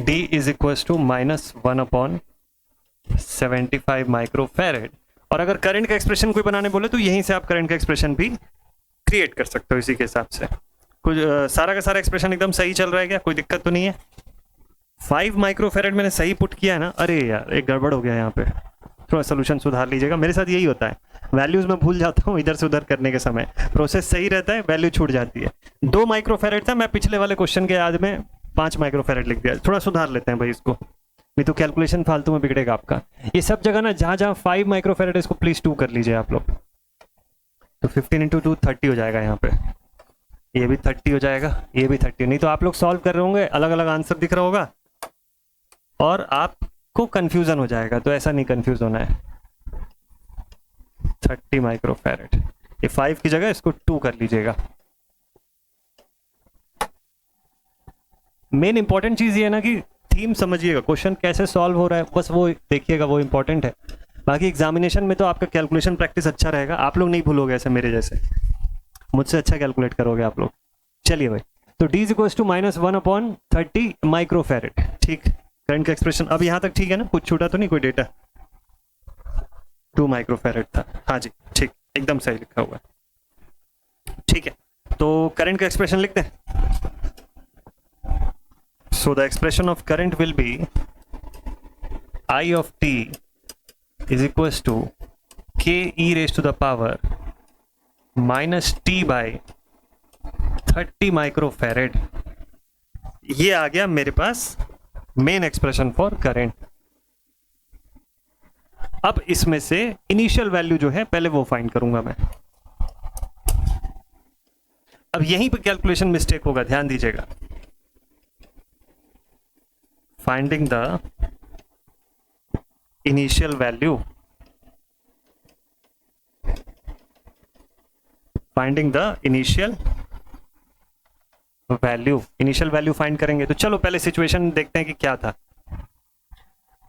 D is equals to -1/75 microfarad. और अगर करंट का एक्सप्रेशन कोई बनाने बोले तो यहीं से आप करंट का एक्सप्रेशन भी क्रिएट कर सकते हो इसी के हिसाब से। कुछ सारा का सारा एक्सप्रेशन एकदम सही चल रहा है क्या, कोई दिक्कत तो नहीं है? 5 माइक्रोफेरेड मैंने सही पुट किया है ना? अरे यार, एक गड़बड़ हो गया यहाँ पे, थोड़ा सोल्यूशन सुधार लीजिएगा। मेरे साथ यही होता है, वैल्यूज में भूल जाता हूँ इधर से उधर करने के समय। प्रोसेस सही रहता है, वैल्यू छूट जाती है। 2 माइक्रोफेरेड था, मैं पिछले वाले क्वेश्चन के याद में 5 माइक्रोफेरेड लिख दिया। थोड़ा सुधार लेते हैं भाई इसको, नहीं तो कैलकुलेशन फालतू में बिगड़ेगा आपका। ये सब जगह ना, जहां जहां 5 माइक्रोफेरेड इसको प्लीज 2 कर लीजिए आप लोग। तो 15 इंटू 2 30 हो जाएगा यहाँ पे, ये भी 30 हो जाएगा, ये भी 30। नहीं तो आप लोग सॉल्व कर रहे होंगे, अलग अलग आंसर दिख रहा होगा और आपको कंफ्यूजन हो जाएगा। तो ऐसा नहीं कंफ्यूज होना है। 30 माइक्रोफेरेड, ये 5 की जगह इसको 2 कर लीजिएगा। मेन इंपॉर्टेंट चीज ये है ना कि थीम समझिएगा, क्वेश्चन कैसे सॉल्व हो रहा है बस वो देखिएगा, वो इंपॉर्टेंट है। बाकी एग्जामिनेशन में तो आपका कैलकुलेशन प्रैक्टिस अच्छा रहेगा, आप लोग नहीं भूलोगे ऐसे मेरे जैसे, मुझसे अच्छा कैलकुलेट करोगे आप लोग। चलिए भाई, तो D is equals to -1/30 microfarad. ठीक, करंट का एक्सप्रेशन अब यहाँ तक ठीक है ना, कुछ छूटा तो नहीं कोई डेटा? 2 माइक्रोफेरेड था, हाँ जी ठीक, एकदम सही लिखा हुआ है। ठीक है, तो करंट का एक्सप्रेशन लिखते हैं। So the expression of current will be I of t is equals to k e raised to the power minus t by 30 microfarad. ये आ गया मेरे पास मेन एक्सप्रेशन फॉर करंट। अब इसमें से इनिशियल वैल्यू जो है पहले वो फाइंड करूंगा मैं। अब यहीं पे कैलकुलेशन मिस्टेक होगा, ध्यान दीजिएगा। Finding the initial value, initial value find करेंगे। तो चलो पहले सिचुएशन देखते हैं कि क्या था।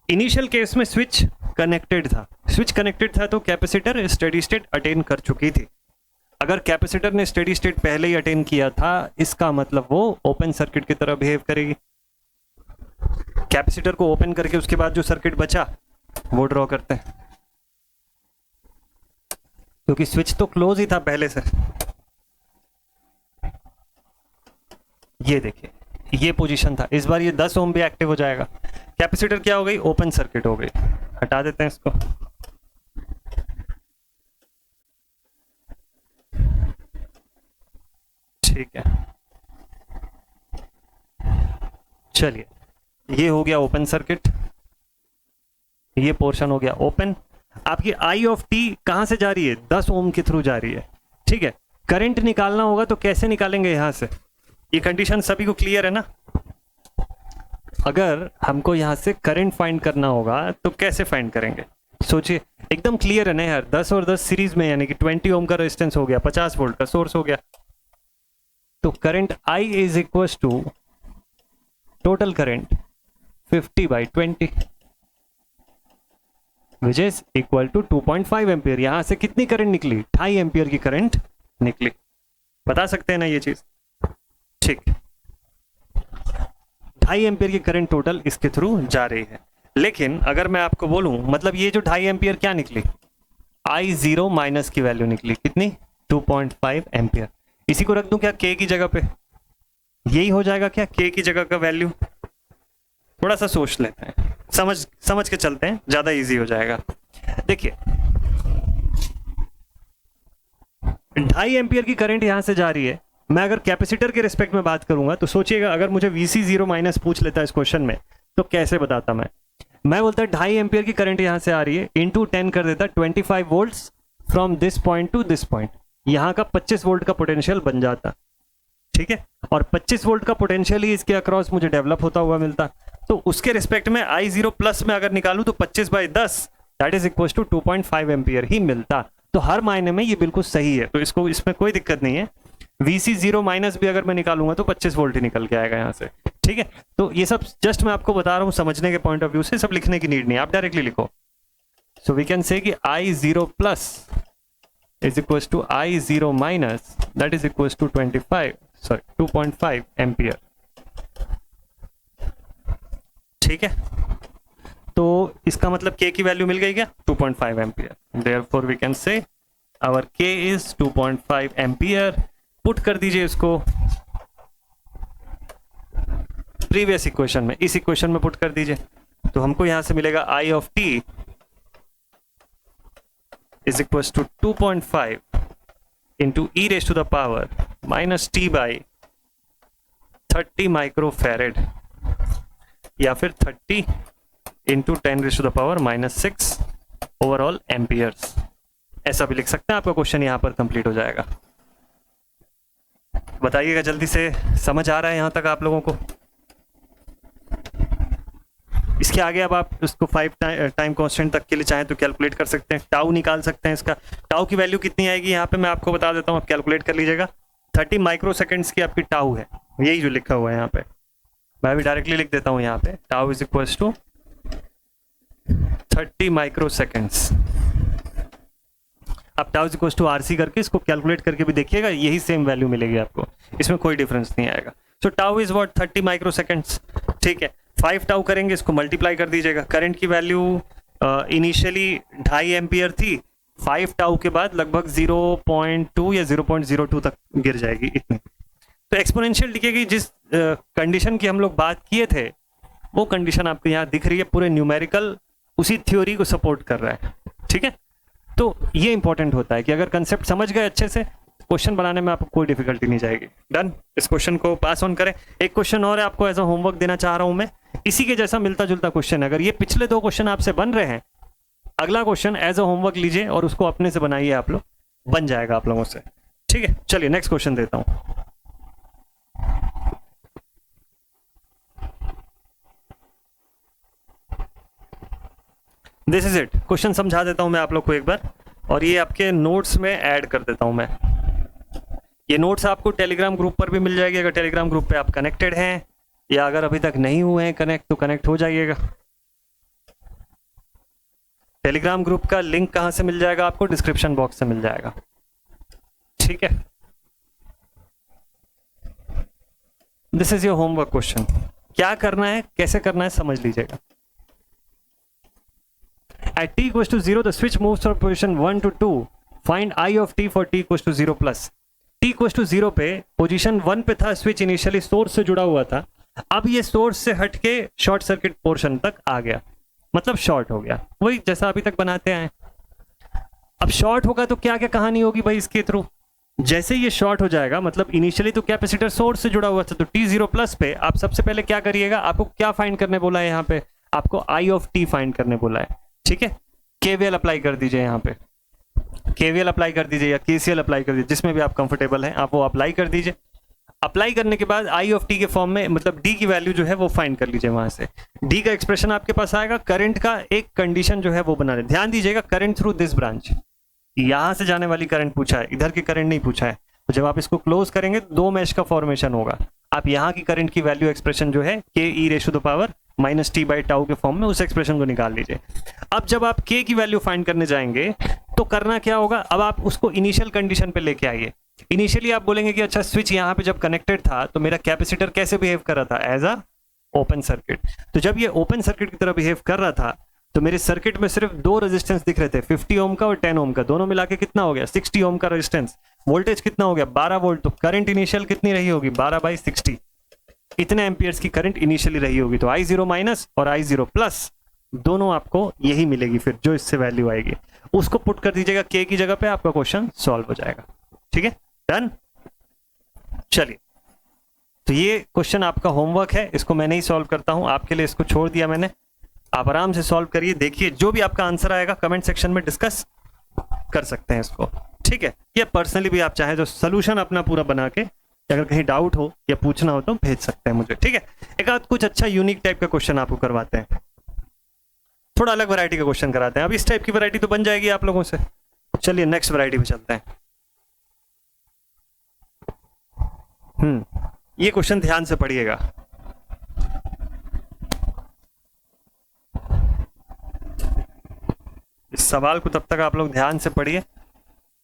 इनिशियल केस में स्विच कनेक्टेड था, तो कैपेसिटर स्टेडी स्टेट अटेन कर चुकी थी। अगर कैपेसिटर ने स्टेडी स्टेट पहले ही अटेन किया था, इसका मतलब वो ओपन सर्किट की तरह बिहेव करेगी। कैपेसिटर को ओपन करके उसके बाद जो सर्किट बचा वो ड्रॉ करते हैं, क्योंकि स्विच तो क्लोज ही था पहले से। ये देखिए, ये पोजीशन था। इस बार ये 10 ओम भी एक्टिव हो जाएगा। कैपेसिटर क्या हो गई? ओपन सर्किट हो गई। हटा देते हैं इसको। ठीक है, चलिए, ये हो गया ओपन सर्किट। ये पोर्शन हो गया ओपन। आपकी आई ऑफ टी कहाँ से जा रही है? 10 ओम के थ्रू जा रही है, ठीक है। करंट निकालना होगा तो कैसे निकालेंगे यहाँ से? ये कंडीशन सभी को क्लियर है ना? अगर हमको यहाँ से करंट फाइंड करना होगा तो कैसे फाइंड करेंगे? सोचिए, एकदम क्लियर है ना यार। 10 और 10 सीरीज में, यानी कि 20 ओम का रेजिस्टेंस हो गया, 50 वोल्ट का सोर्स हो गया। तो current I is equal to total current 50/20 which is equal to 2.5 ampere. यहां से कितनी करंट निकली? 2.5 एम्पियर की करंट निकली। बता सकते हैं ना ये चीज? ठीक, 2.5 एम्पियर की करंट टोटल इसके थ्रू जा रही है। लेकिन अगर मैं आपको बोलूं, मतलब ये जो 2.5 एम्पियर क्या निकली? I0 माइनस की वैल्यू निकली, कितनी? 2.5 एम्पियर। इसी को रख दूं क्या K की जगह पे? यही हो जाएगा क्या K की जगह का वैल्यू? थोड़ा सा सोच लेते हैं, समझ के चलते हैं, ज्यादा इजी हो जाएगा। देखिए, 2.5 एम्पियर की करंट यहां से जा रही है। मैं अगर कैपेसिटर के रिस्पेक्ट में बात करूंगा तो सोचिएगा, अगर मुझे VC0 माइनस पूछ लेता है इस क्वेश्चन में तो कैसे बताता मैं बोलता 2.5 एम्पियर की करंट यहां से आ रही है, इंटू 10 कर देता 25 volts from this point two this point. यहां का 25 वोल्ट का पोटेंशियल बन जाता, ठीक है। और 25 वोल्ट का पोटेंशियल ही इसके अक्रॉस मुझे डेवलप होता हुआ मिलता। तो उसके रिस्पेक्ट में I0 प्लस में अगर निकालूं तो 25/10 that is equal to 2.5 ampere ही मिलता। तो हर मायने में ये बिल्कुल सही है, तो इसमें कोई दिक्कत नहीं है। VC0 माइनस भी अगर मैं निकालूंगा तो 25 वोल्ट ही निकल के आएगा यहाँ से, ठीक है। तो ये सब जस्ट मैं आपको बता रहा हूँ समझने के पॉइंट ऑफ व्यू से, सब लिखने की नीड नहीं, आप डायरेक्टली लिखो। सो वी कैन से कि I0 plus is equals to I0 minus that is equals to 2.5 ampere, ठीक है। तो इसका मतलब K की वैल्यू मिल गई क्या? 2.5 ampere. therefore we can say our K is 2.5 ampere. Put कर दीजिए इसको प्रीवियस इक्वेशन में, इस इक्वेशन में पुट कर दीजिए, तो हमको यहां से मिलेगा I of t is equals to 2.5 into e raised to the power minus t by 30 microfarad, या फिर 30 into 10 raised to the power minus 6 overall amperes. ऐसा भी लिख सकते हैं, आपका क्वेश्चन यहां पर कंप्लीट हो जाएगा। बताइएगा जल्दी से, समझ आ रहा है यहां तक आप लोगों को? इसके आगे अब आप इसको 5 टाइम कांस्टेंट तक के लिए चाहें तो कैलकुलेट कर सकते हैं, टाउ निकाल सकते हैं। इसका टाउ की वैल्यू कितनी आएगी यहाँ पे मैं आपको बता देता हूँ, आप कैलकुलेट कर लीजिएगा। 30 माइक्रो सेकेंड्स की आपकी टाउ है, यही जो लिखा हुआ है यहाँ पे। मैं भी डायरेक्टली लिख देता हूँ यहाँ पे, tau is equal to 30 microseconds. आप tau is equal to RC करके इसको कैलकुलेट करके भी देखिएगा, यही सेम वैल्यू मिलेगी आपको, इसमें कोई डिफरेंस नहीं आएगा। सो tau is what? 30 micro seconds, ठीक है। 5 टाउ करेंगे, इसको मल्टीप्लाई कर दीजिएगा। करंट की वैल्यू इनिशियली 2.5 एम्पियर थी, 5 टाउ के बाद लगभग 0.2 या 0.02 तक गिर जाएगी, इतनी। तो एक्सपोनेंशियल डिके की जिस कंडीशन की हम लोग बात किए थे, वो कंडीशन आपको यहाँ दिख रही है, पूरे न्यूमेरिकल उसी थ्योरी को सपोर्ट कर रहा है, ठीक है। तो ये इंपॉर्टेंट होता है कि अगर कंसेप्ट समझ गए अच्छे से, क्वेश्चन बनाने में आपको कोई डिफिकल्टी नहीं जाएगी। डन, इस क्वेश्चन को पास ऑन करें। एक क्वेश्चन और है, आपको एज अ होमवर्क देना चाह रहा हूं मैं, इसी के जैसा मिलता जुलता क्वेश्चन है। अगर ये पिछले 2 क्वेश्चन आपसे बन रहे हैं, अगला क्वेश्चन एज अ होमवर्क लीजिए और उसको अपने से बनाइए, आप लोग बन जाएगा आप लोगों से, ठीक है। चलिए नेक्स्ट क्वेश्चन देता हूं। This is it. क्वेश्चन समझा देता हूं मैं आप लोग को एक बार, और ये आपके नोट्स में ऐड कर देता हूं मैं। ये नोट्स आपको टेलीग्राम ग्रुप पर भी मिल जाएगी, अगर टेलीग्राम ग्रुप पे आप कनेक्टेड हैं, या अगर अभी तक नहीं हुए हैं कनेक्ट तो कनेक्ट हो जाइएगा। टेलीग्राम ग्रुप का लिंक कहां से मिल जाएगा आपको? डिस्क्रिप्शन बॉक्स से मिल जाएगा, ठीक है। This is your homework question. क्या करना है, कैसे करना है, समझ लीजिएगा। At t equals to 0, the switch moves from position 1 to 2. Find I of t for t equals to 0 plus. t equals to 0 पे पोजीशन 1 पे था स्विच, इनिशियली सोर्स से जुड़ा हुआ था। अब ये सोर्स से हट के शॉर्ट सर्किट पोर्शन तक आ गया, मतलब शॉर्ट हो गया, वही जैसा अभी तक बनाते आए। अब शॉर्ट होगा तो क्या क्या कहानी होगी भाई इसके थ्रू? जैसे ये शॉर्ट हो जाएगा, मतलब इनिशियली तो कैपेसिटर सोर्स से जुड़ा हुआ था, तो t0 प्लस पे आप सबसे पहले क्या करिएगा, आपको क्या फाइंड करने बोला है यहाँ पे? आपको I of t फाइंड करने बोला है। ठीक है, केवीएल अप्लाई कर दीजिए, यहाँ पे केवीएल अप्लाई कर दीजिए या केसीएल अप्लाई कर दीजिए, जिसमें भी आप कंफर्टेबल हैं आप वो अप्लाई कर दीजिए। अप्लाई करने के बाद आई ऑफ टी के फॉर्म में, मतलब डी की वैल्यू जो है वो फाइंड कर लीजिए वहां से। डी का एक्सप्रेशन आपके पास आएगा, करंट का एक कंडीशन जो है वो बना ले। ध्यान दीजिएगा, करंट थ्रू दिस ब्रांच, यहां से जाने वाली करंट पूछा है, इधर की करंट नहीं पूछा है। तो जब आप इसको क्लोज करेंगे तो दो मैश का फॉर्मेशन होगा। आप यहाँ की करंट की वैल्यू एक्सप्रेशन जो है के ई ratio the power minus t by tau के फॉर्म में, उस एक्सप्रेशन को निकाल लीजिए। अब जब आप के की वैल्यू फाइंड करने जाएंगे तो करना क्या होगा, अब आप उसको इनिशियल कंडीशन पे लेके आइए। इनिशियली आप बोलेंगे कि अच्छा स्विच यहाँ पे जब कनेक्टेड था तो मेरा कैपेसिटर कैसे बिहेव कर रहा था, एज अ ओपन सर्किट। तो जब ये ओपन सर्किट की तरह बिहेव कर रहा था तो मेरे सर्किट में सिर्फ दो रेजिस्टेंस दिख रहे थे, 50 ओम का और 10 ओम का, दोनों मिला के कितना हो गया 60 ओम का रेजिस्टेंस। वोल्टेज कितना हो गया 12 वोल्ट, तो करंट इनिशियल कितनी रही होगी 12/60, इतने एम्पियर्स की करंट इनिशियली रही होगी। तो I0 माइनस और I0 प्लस दोनों आपको यही मिलेगी, फिर जो इससे वैल्यू आएगी उसको पुट कर दीजिएगा के की जगह पे, आपका क्वेश्चन सॉल्व हो जाएगा। ठीक है, डन। चलिए, तो ये क्वेश्चन आपका होमवर्क है, इसको मैं नहीं सॉल्व करता हूं, आपके लिए इसको छोड़ दिया मैंने। आप आराम से सॉल्व करिए, देखिए जो भी आपका आंसर आएगा कमेंट सेक्शन में डिस्कस कर सकते हैं इसको। ठीक है, या पर्सनली भी आप चाहे तो सोल्यूशन अपना पूरा बना के, अगर कहीं डाउट हो या पूछना हो तो भेज सकते हैं मुझे। ठीक है, एक आध कुछ अच्छा यूनिक टाइप का क्वेश्चन आपको करवाते हैं, थोड़ा अलग वैरायटी का क्वेश्चन कराते हैं। अब इस टाइप की वैरायटी तो बन जाएगी आप लोगों से। चलिए नेक्स्ट वैरायटी पे चलते हैं। ये क्वेश्चन ध्यान से पढ़िएगा। इस सवाल को तब तक आप लोग ध्यान से पढ़िए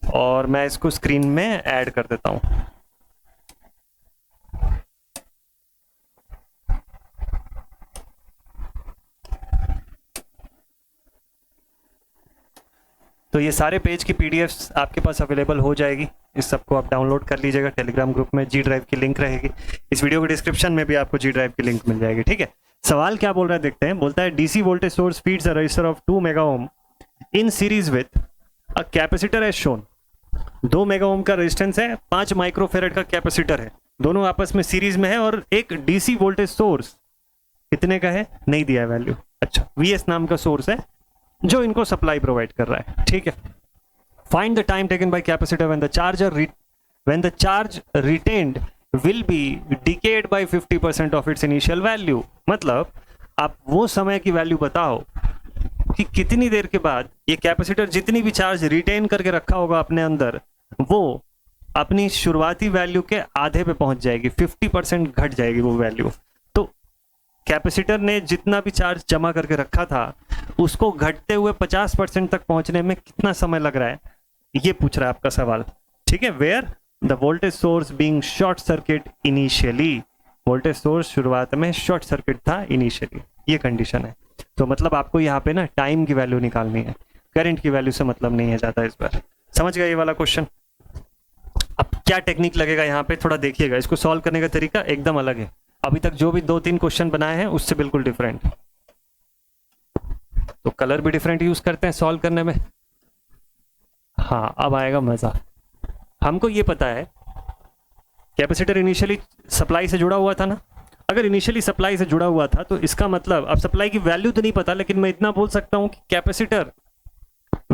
और मैं इसको स्क्रीन में ऐड कर देता हूं। तो ये सारे पेज की पीडीएफ्स आपके पास अवेलेबल हो जाएगी, इस सबको आप डाउनलोड कर लीजिएगा। टेलीग्राम ग्रुप में जी ड्राइव की लिंक रहेगी, इस वीडियो के डिस्क्रिप्शन में भी आपको जी ड्राइव की लिंक मिल जाएगी। ठीक है, सवाल क्या बोल रहा है देखते हैं। बोलता है DC voltage source feeds a resistor of 2 mega ohm in series with a capacitor as shown. 2 mega ohm का रेजिस्टेंस है, 5 माइक्रोफेरेड का कैपेसिटर है, दोनों आपस में सीरीज में है, और एक डीसी वोल्टेज सोर्स कितने का है नहीं दिया है वैल्यू। अच्छा, वीएस नाम का सोर्स है जो इनको सप्लाई प्रोवाइड कर रहा है। ठीक है, find the time taken by capacitor when the charge retained will be decayed by 50% of its initial value. मतलब आप वो समय की वैल्यू बताओ कि कितनी देर के बाद ये कैपेसिटर जितनी भी चार्ज रिटेन करके रखा होगा अपने अंदर, वो अपनी शुरुआती वैल्यू के आधे पे पहुंच जाएगी, 50% घट जाएगी वो वैल्यू। तो कैपेसिटर ने जितना भी चार्ज जमा करके रखा था उसको घटते हुए 50% तक पहुंचने में कितना समय लग रहा है, ये पूछ रहा है आपका सवाल। ठीक है, where the voltage source being short circuit initially, voltage source शुरुआत में शॉर्ट सर्किट था इनिशियली, ये कंडीशन है। तो मतलब आपको यहाँ पे ना टाइम की वैल्यू निकालनी है, करंट की वैल्यू से मतलब नहीं है ज्यादा इस बार। समझ गए ये वाला क्वेश्चन। अब क्या टेक्निक लगेगा यहाँ पे थोड़ा देखिएगा, इसको सॉल्व करने का तरीका एकदम अलग है, अभी तक जो भी 2-3 क्वेश्चन बनाए हैं उससे बिल्कुल डिफरेंट। तो कलर भी डिफरेंट यूज करते हैं सॉल्व करने में। हाँ, अब आएगा मजा। हमको ये पता है कैपेसिटर इनिशियली सप्लाई से जुड़ा हुआ था ना, अगर इनिशियली सप्लाई से जुड़ा हुआ था तो इसका मतलब, अब सप्लाई की वैल्यू तो नहीं पता लेकिन मैं इतना बोल सकता हूं कि कैपेसिटर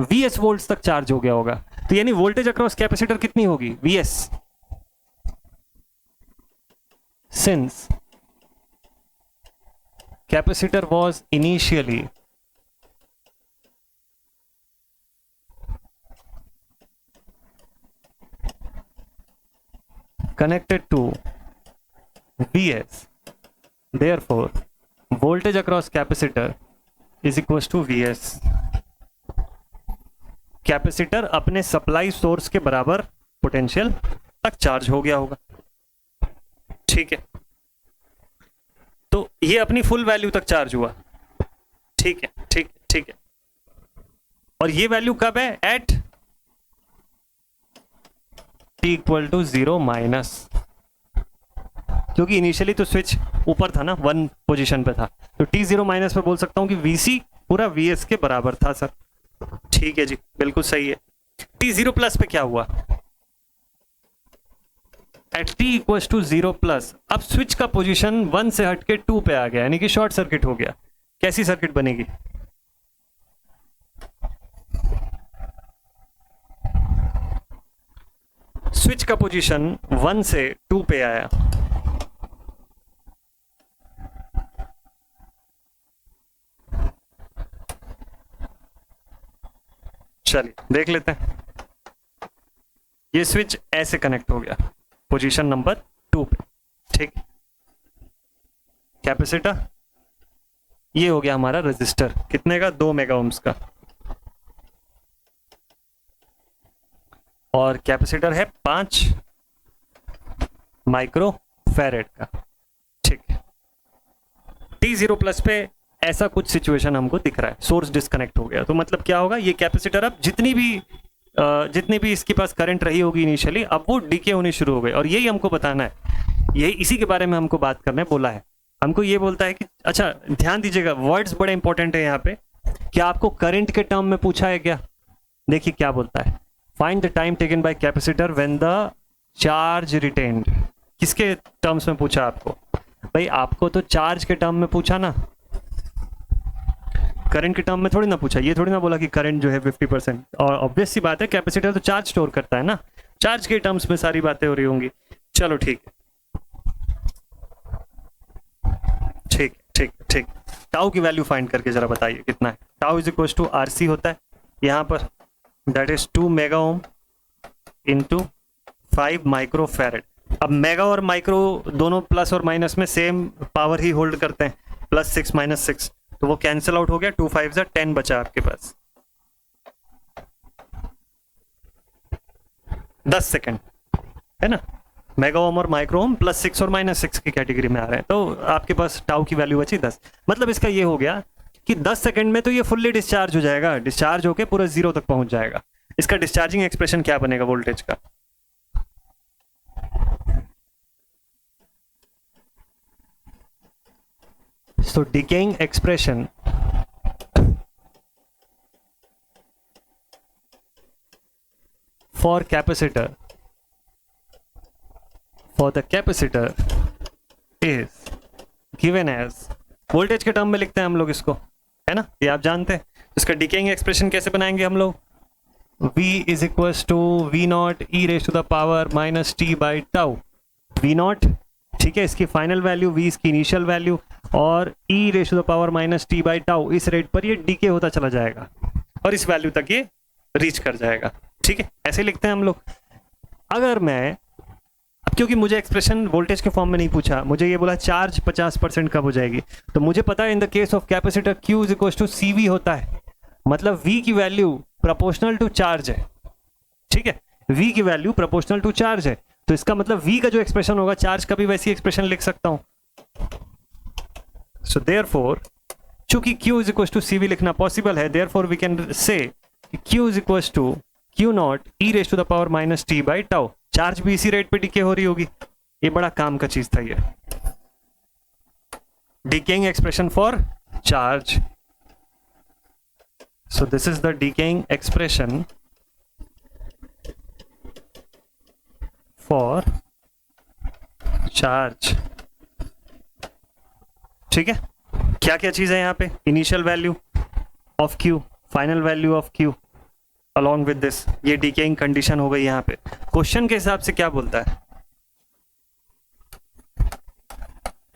Vs वोल्ट्स तक चार्ज हो गया होगा। तो यानी वोल्टेज अक्रॉस कैपेसिटर कितनी होगी Vs, since capacitor was initially connected to Vs, therefore voltage across capacitor is equals to Vs। Capacitor अपने सप्लाई सोर्स के बराबर पोटेंशियल तक चार्ज हो गया होगा। ठीक है, तो ये अपनी फुल वैल्यू तक चार्ज हुआ। ठीक है, ठीक है, ठीक है, और ये वैल्यू कब है, at t equal to 0 minus, क्योंकि इनिशियली तो स्विच ऊपर था ना, 1 पोजीशन पे था, तो t 0 माइनस पे बोल सकता हूं कि Vc पूरा Vs के बराबर था सर। ठीक है जी, बिल्कुल सही है। t 0 प्लस पे क्या हुआ, at t equal to 0 plus, अब स्विच का पोजीशन 1 से हटके 2 पे आ गया, यानी कि शॉर्ट सर्किट हो गया। कैसी सर्किट बनेगी, स्विच का पोजीशन 1 से 2 पे आया, चलिए देख लेते हैं। ये स्विच ऐसे कनेक्ट हो गया पोजीशन नंबर 2 पे, ठीक। कैपेसिटर ये हो गया हमारा रेजिस्टर, कितने का, 2 मेगा ओम्स का, और कैपेसिटर है 5 माइक्रो फैरेड का, ठीक। T0 प्लस पे ऐसा कुछ सिचुएशन हमको दिख रहा है, सोर्स डिस्कनेक्ट हो गया, तो मतलब क्या होगा, ये कैपेसिटर अब जितनी भी इसके पास करंट रही होगी इनिशियली, अब वो डीके होनी शुरू हो गई, और यही हमको बताना है, यही इसी के बारे में हमको बात करने बोला है। हमको ये बोलता है कि अच्छा ध्यान दीजिएगा, वर्ड्स बड़े इंपॉर्टेंट है यहाँ पे। क्या आपको करंट के टर्म में पूछा है क्या? देखिए क्या बोलता है, find the time taken by capacitor when the charge retained. किसके टर्म्स में पूछा आपको? भाई आपको तो चार्ज के टर्म में पूछा ना, करंट के टर्म में थोड़ी ना पूछा। ये थोड़ी ना बोला कि करंट जो है 50%, और ऑब्वियस सी बात है कैपेसिटर तो चार्ज स्टोर करता है ना, चार्ज के टर्म्स में सारी बातें हो रही होंगी। चलो ठीक है, ठीक ठीक ठीक। टाउ की वैल्यू फाइंड करके जरा बताइए कितना है। Tau is equal to RC होता है यहाँ पर, that is 2 mega ohm into 5 micro farad. अब मेगा और माइक्रो दोनों प्लस और माइनस में सेम पावर ही होल्ड करते हैं, +6 -6, तो वो कैंसिल आउट हो गया, 2 5 10 बचा आपके पास। 10 सेकेंड है ना, मेगा ओम और माइक्रो ओम +6 और -6 की कैटेगरी में आ रहे हैं, तो आपके पास टाउ की वैल्यू बची 10। मतलब इसका ये हो गया कि 10 सेकंड में तो ये फुल्ली डिस्चार्ज हो जाएगा, डिस्चार्ज होके पूरा 0 तक पहुंच जाएगा। इसका डिस्चार्जिंग एक्सप्रेशन क्या बनेगा वोल्टेज का? So decaying expression for capacitor is given as, voltage के टर्म में लिखते हैं हम लोग इसको, है ना, ये आप जानते हैं। इसका डिकेइंग एक्सप्रेशन कैसे बनाएंगे हम लोग? V is equals to V not e raise to the power -t by tau. V not, ठीक है, इसकी फाइनल वैल्यू, V इसकी इनिशियल वैल्यू, और e raise to the power -t by tau, इस रेट पर ये डीके होता चला जाएगा और इस वैल्यू तक ये रीच कर जाएगा। ठीक है, ऐसे लिखते हैं हम लोग। अगर मैं, क्योंकि मुझे एक्सप्रेशन वोल्टेज के फॉर्म में नहीं पूछा, मुझे ये बोला चार्ज 50% कब हो जाएगी, तो मुझे पता है in the case of capacitor Q is equal to CV होता है, मतलब V की वैल्यू प्रोपोर्शनल टू चार्ज है। ठीक है, V की वैल्यू प्रोपोर्शनल टू चार्ज है, तो इसका मतलब V का जो एक्सप्रेशन होगा चार्ज का भी वैसी एक्सप्रेशन लिख सकता हूं। सो देयरफॉर चूंकि Q is equal to CV लिखना पॉसिबल है, therefore we can say Q is equal to Q not e raise to the power -t by tau. Charge भी इसी रेट पे डिके हो रही होगी। ये बड़ा काम का चीज था ये, decaying expression for charge. So this is the decaying expression for charge. ठीक है, क्या क्या चीज है यहाँ पे? Initial value of Q, final value of Q along with this, ये डिकेइंग कंडीशन हो गई यहाँ पे। क्वेश्चन के हिसाब से क्या बोलता है?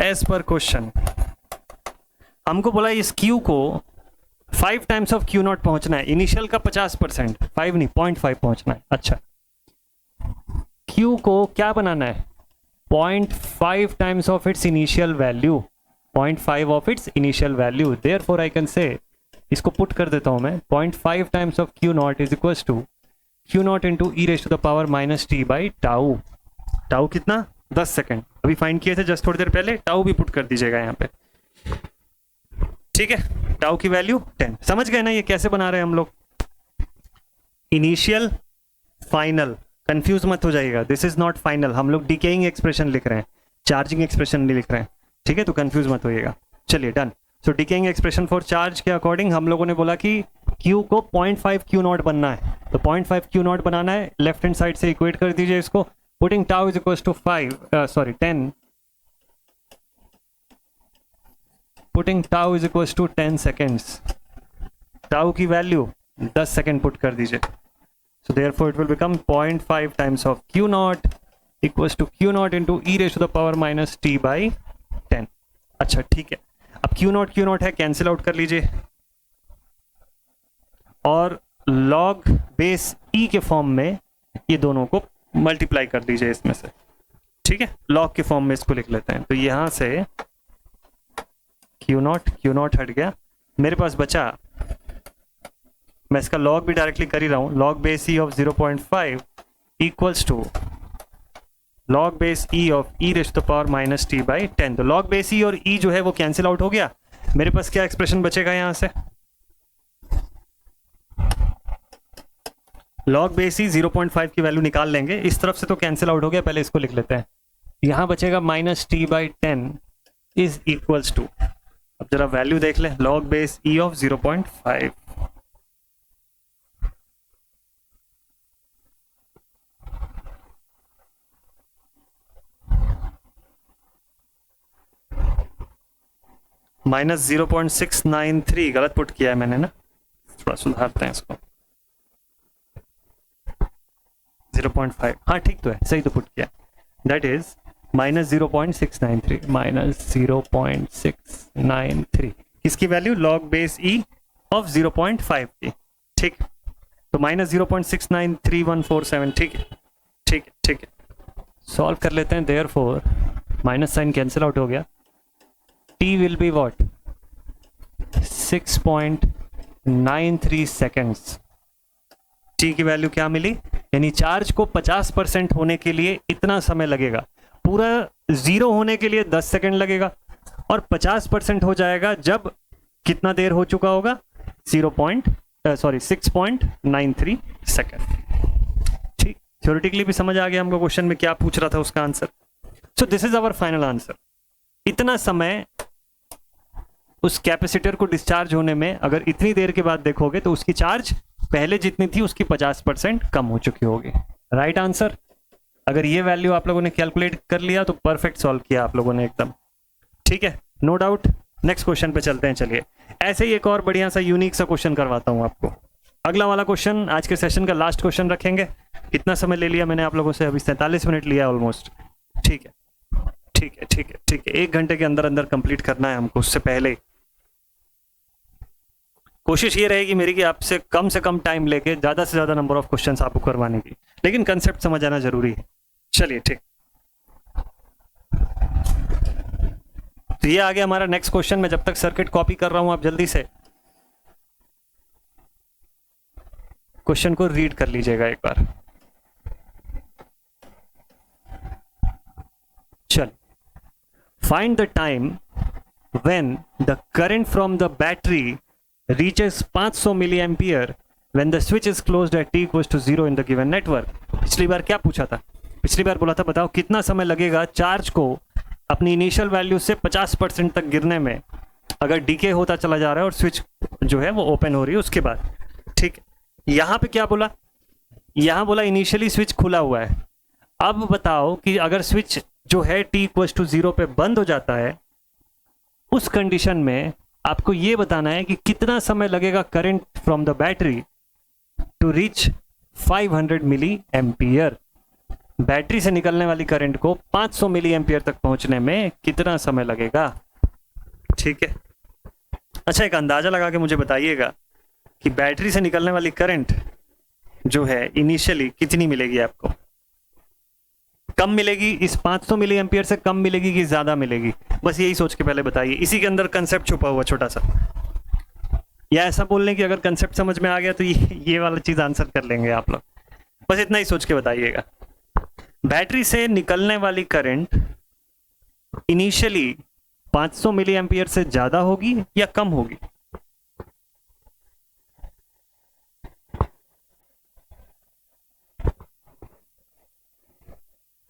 एज पर क्वेश्चन हमको बोला इस Q को 5 टाइम्स ऑफ Q नॉट पहुंचना है, इनिशियल का 50%, 5 नहीं 0.5 पहुंचना है। अच्छा, Q को क्या बनाना है? 0.5 times of its initial value, 0.5 of its initial value. Therefore I can say, इसको पुट कर देता हूं मैं, 0.5 times of Q not is equal to Q not into e raise to the power -t by tau. Tau कितना? 10 second, अभी find किए थे just थोड़ी देर पहले। टाउ भी पुट कर दीजिएगा यहाँ पे। ठीक है, टाउ की वैल्यू 10। समझ गए ना ये कैसे बना रहे हैं हम लोग? इनिशियल फाइनल, कंफ्यूज मत हो जाइएगा, दिस इज नॉट फाइनल। हम लोग डिकेइंग एक्सप्रेशन लिख रहे हैं, चार्जिंग एक्सप्रेशन नहीं लिख रहे हैं। ठीक है, तो कंफ्यूज मत होइएगा। चलिए done. So decaying expression for charge के अकॉर्डिंग हम लोगों ने बोला कि Q को 0.5 Q नॉट बनना है, तो 0.5 Q नॉट बनाना है। लेफ्ट हैंड साइड से इक्वेट कर दीजिए इसको, putting tau is equal to 10, putting tau is equal to 10 seconds. Tau की वैल्यू 10 सेकेंड पुट कर दीजिए। So therefore it will become 0.5 times of Q naught equals to Q naught into e raised to the power minus t by 10. अच्छा ठीक है, अब Q naught है, cancel out कर लीजिए और log बेस e के फॉर्म में ये दोनों को मल्टीप्लाई कर दीजिए इसमें से, ठीक है, log के फॉर्म में इसको लिख लेते हैं। तो यहां से Q naught हट गया, मेरे पास बचा, मैं इसका log भी डायरेक्टली कर ही रहा हूं, log base e of 0.5 equals to log base e of e raise to the power minus t by 10। तो log बेस e और e जो है वो कैंसिल आउट हो गया, मेरे पास क्या एक्सप्रेशन बचेगा यहां से, log बेस e 0.5 की वैल्यू निकाल लेंगे, इस तरफ से तो कैंसिल आउट हो गया, पहले इसको लिख लेते हैं, यहां बचेगा minus t by 10 is equals to, अब जरा वैल्यू देख ले, log base e of 0.5 minus 0.693, गलत पुट किया है मैंने ना, थोड़ा सुधारते हैं इसको, 0.5, हाँ ठीक तो है, सही तो पुट किया, दैट इज माइनस 0.693, माइनस 0.693 किसकी value, log base e of 0.5 की, ठीक, तो माइनस 0.693147, ठीक है ठीक है ठीक है, सॉल्व कर लेते हैं, therefore minus sign cancel out हो गया, t will be what 6.93 seconds, t की वैल्यू क्या मिली, यानी चार्ज को 50% होने के लिए इतना समय लगेगा, पूरा जीरो होने के लिए 10 सेकंड लगेगा और 50% हो जाएगा जब कितना देर हो चुका होगा, 6.93 सेकंड। ठीक, थ्योरेटिकली भी समझ आ गया हमको क्वेश्चन में क्या पूछ रहा था उसका answer. So this is our final answer. इतना समय उस कैपेसिटर को डिस्चार्ज होने में, अगर इतनी देर के बाद देखोगे तो उसकी चार्ज पहले जितनी थी उसकी 50% कम हो चुकी होगी। Right answer. अगर ये वैल्यू आप लोगों ने कैलकुलेट कर लिया तो परफेक्ट सॉल्व किया आप लोगों ने एकदम। ठीक है, नो डाउट। नेक्स्ट क्वेश्चन पे चलते हैं। चलिए, ऐसे ही एक और बढ़िया सा यूनिक सा क्वेश्चन करवाता हूं आपको। अगला वाला क्वेश्चन आज के सेशन का लास्ट क्वेश्चन रखेंगे। कितना समय ले लिया मैंने आप लोगों से? अभी 47 मिनट लिया ऑलमोस्ट। ठीक है ठीक है ठीक है ठीक है, 1 घंटे के अंदर अंदर कंप्लीट करना है हमको। उससे पहले कोशिश ये रहेगी मेरी कि आपसे कम टाइम लेके ज्यादा से ज्यादा नंबर ऑफ क्वेश्चंस आपको करवाने की, लेकिन कंसेप्ट समझ आना जरूरी है। चलिए ठीक, तो ये आ गया हमारा नेक्स्ट क्वेश्चन। मैं जब तक सर्किट कॉपी कर रहा हूं आप जल्दी से क्वेश्चन को रीड कर लीजिएगा एक बार। चल, find the time when the current from the battery reaches 500 milli ampere when the switch is closed at t equals to 0 in the given network। पिछली बार क्या पूछा था? पिछली बार बोला था बताओ कितना समय लगेगा चार्ज को अपनी इनिशियल वैल्यू से 50% तक गिरने में, अगर डीके होता चला जा रहा है और स्विच जो है वो ओपन हो रही है उसके बाद। ठीक, यहाँ पे क्या बोला? यहाँ बोला इनिशियली स्विच खुला हुआ है। अब बताओ कि अगर स्विच जो है t इक्वल्स टू 0 पे बंद हो जाता है, उस कंडीशन में आपको ये बताना है कि कितना समय लगेगा current from the battery to reach 500 milli ampere. Battery से निकलने वाली करंट को 500 मिली एम्पियर तक पहुंचने में कितना समय लगेगा? ठीक है, अच्छा एक अंदाजा लगा के मुझे बताइएगा कि बैटरी से निकलने वाली करंट जो है इनिशियली कितनी मिलेगी आपको? कम मिलेगी, इस 500 मिली एम्पियर से कम मिलेगी कि ज्यादा मिलेगी? बस यही सोच के पहले बताइए। इसी के अंदर कंसेप्ट छुपा हुआ छोटा सा, या ऐसा बोल लें कि अगर कंसेप्ट समझ में आ गया तो ये वाला चीज आंसर कर लेंगे आप लोग। बस इतना ही सोच के बताइएगा। बैटरी से निकलने वाली करंट इनिशियली 500 मिली एम्पियर से ज्यादा होगी या कम होगी?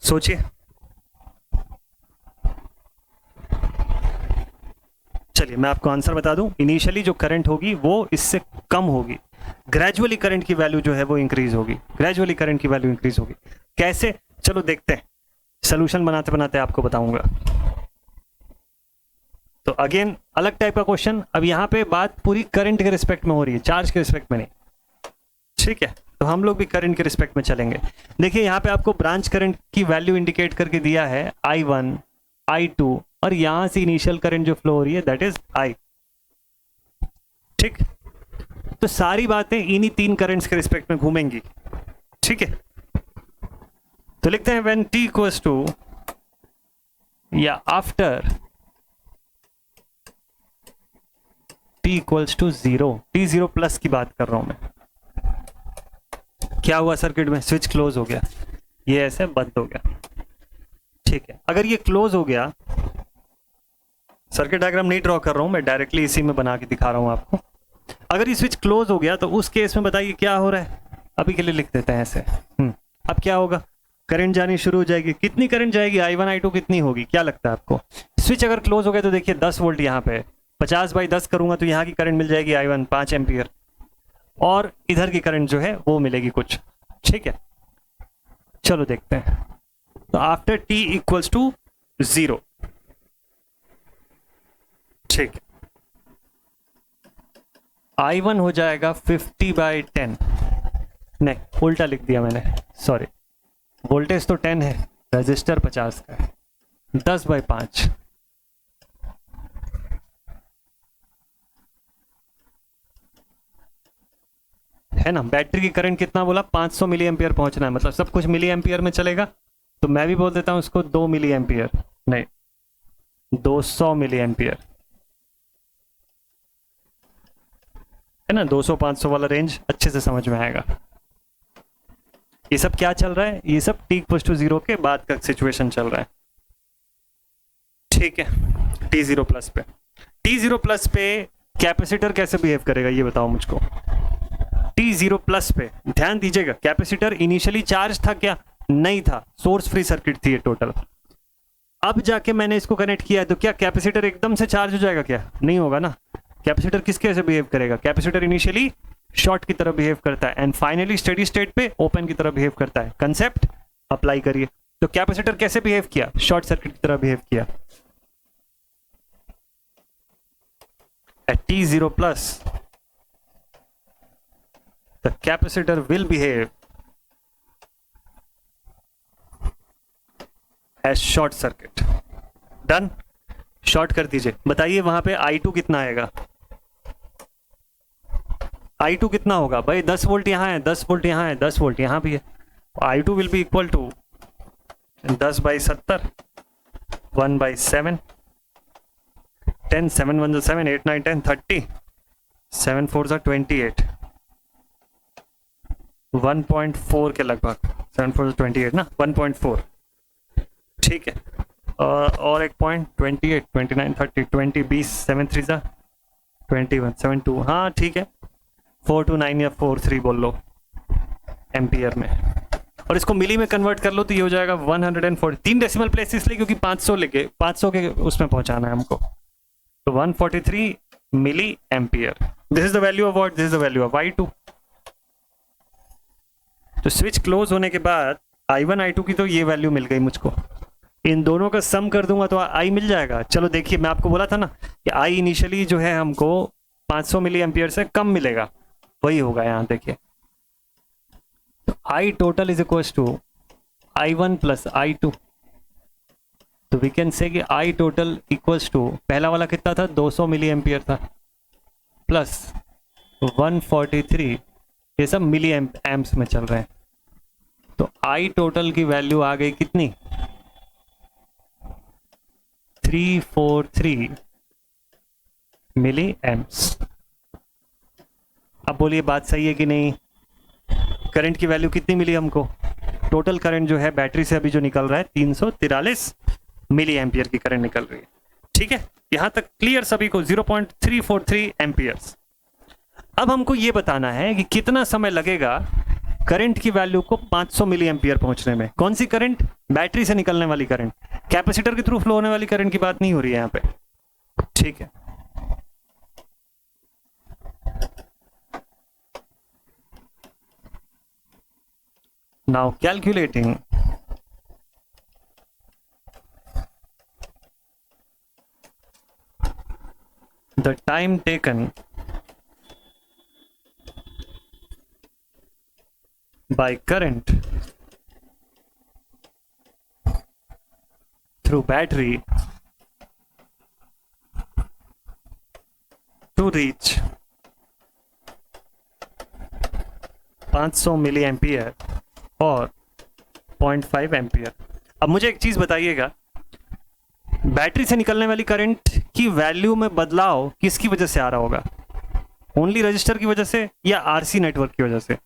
सोचिए। चलिए मैं आपको आंसर बता दूं। इनिशियली जो करंट होगी वो इससे कम होगी। ग्रेजुअली करंट की वैल्यू जो है वो इंक्रीज होगी। ग्रेजुअली करंट की वैल्यू इंक्रीज होगी। कैसे? चलो देखते हैं, सॉल्यूशन बनाते बनाते आपको बताऊंगा। तो अगेन अलग टाइप का क्वेश्चन। अब यहां पे बात पूरी करंट के रिस्पेक्ट में हो रही है, चार्ज के रिस्पेक्ट में नहीं। ठीक है, तो हम लोग भी करंट के रिस्पेक्ट में चलेंगे। देखिए यहाँ पे आपको ब्रांच करंट की वैल्यू इंडिकेट करके दिया है I1, I2 और यहां से इनिशियल करंट जो फ्लो हो रही है दैट इज I। ठीक, तो सारी बातें इन्हीं 3 करंट्स के रिस्पेक्ट में घूमेंगी। ठीक है, तो लिखते हैं व्हेन t इक्वल्स टू या after t equals to 0, t0 plus की बात कर रहा हूं मैं। क्या हुआ सर्किट में? स्विच क्लोज हो गया, ये ऐसे बंद हो गया। ठीक है, अगर ये क्लोज हो गया, सर्किट डायग्राम नहीं ड्रॉ कर रहा हूं मैं, डायरेक्टली इसी में बना के दिखा रहा हूं आपको। अगर ये स्विच क्लोज हो गया तो उस केस में बताइए क्या हो रहा है। अभी के लिए लिख देते हैं ऐसे। अब क्या होगा? करंट जानी शुरू हो जाएगी। कितनी करंट जाएगी? I1 I2 कितनी होगी, क्या लगता है आपको? स्विच अगर क्लोज हो गया तो देखिए 10 वोल्ट यहाँ पे 50/10 करूंगा तो यहाँ की करंट मिल जाएगी I1 5 एम्पियर, और इधर की करंट जो है वो मिलेगी कुछ। ठीक है, चलो देखते हैं। तो आफ्टर t इक्वल्स टू 0, ठीक है, I1 हो जाएगा 50/10, नहीं उल्टा लिख दिया मैंने, सॉरी। वोल्टेज तो 10 है, रजिस्टर 50 का है, 10/5 है ना। बैटरी की करंट कितना बोला? 500 मिली एम्पियर पहुंचना है, मतलब सब कुछ मिली एम्पियर में चलेगा, तो मैं भी बोल देता हूं उसको 2 मिली एम्पियर, नहीं 200 मिली एम्पियर, है ना। 200-500 वाला रेंज अच्छे से समझ में आएगा। ये सब क्या चल रहा है? ये सब t इक्वल्स टू 0 के बाद का सिचुएशन चल रहा है। ठीक है, t0 प्लस पे, t0 प्लस पे कैपेसिटर कैसे बिहेव करेगा ये बताओ मुझको। t0 प्लस पे ध्यान दीजिएगा, कैपेसिटर इनिशियली चार्ज था क्या? नहीं था, सोर्स फ्री सर्किट थी ये टोटल। अब जाके मैंने इसको कनेक्ट किया है तो क्या कैपेसिटर एकदम से चार्ज हो जाएगा? क्या नहीं होगा ना। कैपेसिटर किसके से बिहेव करेगा? कैपेसिटर इनिशियली शॉर्ट की तरह बिहेव करता है एंड फाइनली स्टेडी स्टेट पे ओपन की तरह बिहेव करता है। कंसेप्ट अप्लाई करिए। तो कैपेसिटर कैसे बिहेव किया? शॉर्ट सर्किट की तरह बिहेव किया। At t0 plus the capacitor will behave as short circuit. Done, short कर दीजिए। बताइए वहां पे I2 कितना आएगा? I2 कितना होगा भाई? 10 वोल्ट यहाँ है, 10 वोल्ट यहाँ है, 10 वोल्ट यहाँ भी है। I2 will be equal to 10/70, 1/7, 10, 7 1 7, 8 9 10 30, 7 4 28, 1.4 के लगभग, 7 4 28 ना, 1.4। ठीक है, और एक पॉइंट 28, 29 30 20 20, 7 3 21, 7 2, हाँ ठीक है, 429 या 43 बोल लो एम्पियर में, और इसको मिली में कन्वर्ट कर लो तो ये हो जाएगा 140। 3 डेसिमल प्लेस इसलिए क्योंकि 500 लेके 500 के उसमें पहुंचाना है हमको, तो 143 milli ampere. This is the value of what? This is the value of I2। तो स्विच क्लोज होने के बाद I1 I2 की तो ये वैल्यू मिल गई मुझको। इन दोनों का सम कर दूंगा तो I मिल जाएगा। चलो देखिए, मैं आपको बोला था ना कि I इनिशियली जो है हमको 500 मिली एम्पियर से कम मिलेगा, वही होगा यहाँ देखिए। तो I total is equal to I1 plus I2। तो वी कैन से कि I टोटल इक्वल्स टू, पहला वाला कितना था? 200 मिली एम्पियर था, प्लस 143, ये सब मिली एम्प्स में चल रहे हैं। तो I टोटल की वैल्यू आ गई कितनी? 343 मिली एम्प्स। अब बोलिए बात सही है कि नहीं? करंट की वैल्यू कितनी मिली हमको? टोटल करंट जो है बैटरी से अभी जो निकल रहा है 343 मिली एम्पियर की करंट निकल रही है। ठीक है, यहां तक क्लियर सभी को? 0.343 एम्पियर्स। अब हमको ये बताना है कि कितना समय लगेगा करंट की वैल्यू को 500 मिली एम्पियर पहुंचने में। कौन सी करंट? बैटरी से निकलने वाली करंट, कैपेसिटर के थ्रू फ्लो होने वाली करंट की बात नहीं हो रही है यहाँ पे। ठीक है, now calculating the time taken by current through battery to reach 500 milli ampere और 0.5 एम्पियर। अब मुझे एक चीज बताइएगा, बैटरी से निकलने वाली करंट की वैल्यू में बदलाव किसकी वजह से आ रहा होगा? ओनली रजिस्टर की वजह से या आरसी नेटवर्क की वजह से?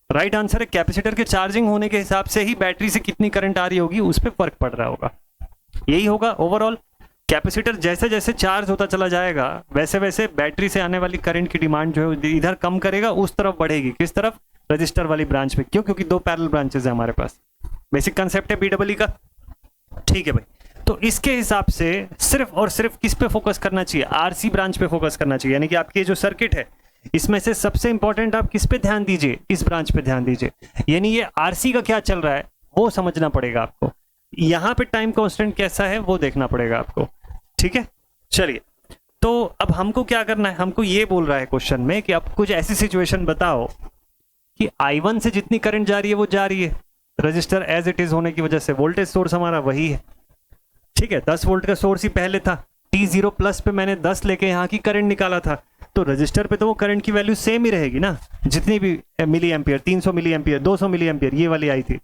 राइट आंसर है कैपेसिटर के चार्जिंग होने के हिसाब से ही बैटरी से कितनी करंट आ रही होगी उस पर फर्क पड़ रहा होगा। यही होगा ओवरऑल। कैपेसिटर जैसे जैसे चार्ज होता चला जाएगा वैसे वैसे बैटरी से आने वाली करंट की डिमांड जो है इधर कम करेगा, उस तरफ बढ़ेगी। किस तरफ? रजिस्टर वाली ब्रांच पे। क्यों? क्योंकि दो पैरेलल ब्रांचेस है हमारे पास। बेसिक कंसेप्ट है बीडब्ल्यूई का। ठीक है भाई, तो इसके हिसाब से सिर्फ और सिर्फ किस पे फोकस करना चाहिए? आरसी ब्रांच पे फोकस करना चाहिए। यानी कि आपकी जो सर्किट है इसमें से सबसे इंपॉर्टेंट आप किस पे ध्यान दीजिए? इस ब्रांच पे ध्यान दीजिए। यानी ये आरसी का क्या चल रहा है वो समझना पड़ेगा आपको। यहाँ पे टाइम कांस्टेंट कैसा है वो देखना पड़ेगा आपको। ठीक है, चलिए। तो अब हमको क्या करना है? हमको ये बोल रहा है क्वेश्चन में कि आप कुछ ऐसी सिचुएशन बताओ कि I1 से जितनी करंट जा रही है वो जा रही है, रजिस्टर एज इट इज होने की वजह से वोल्टेज सोर्स हमारा वही है। ठीक है, 10 वोल्ट का सोर्स ही पहले था। T0 प्लस पे मैंने 10 लेके यहाँ की करंट निकाला था, तो रजिस्टर पे तो वो करंट की वैल्यू सेम ही रहेगी ना, जितनी भी milli ampere, 300 milli ampere, 200 milli ampere ये वाली आई थी।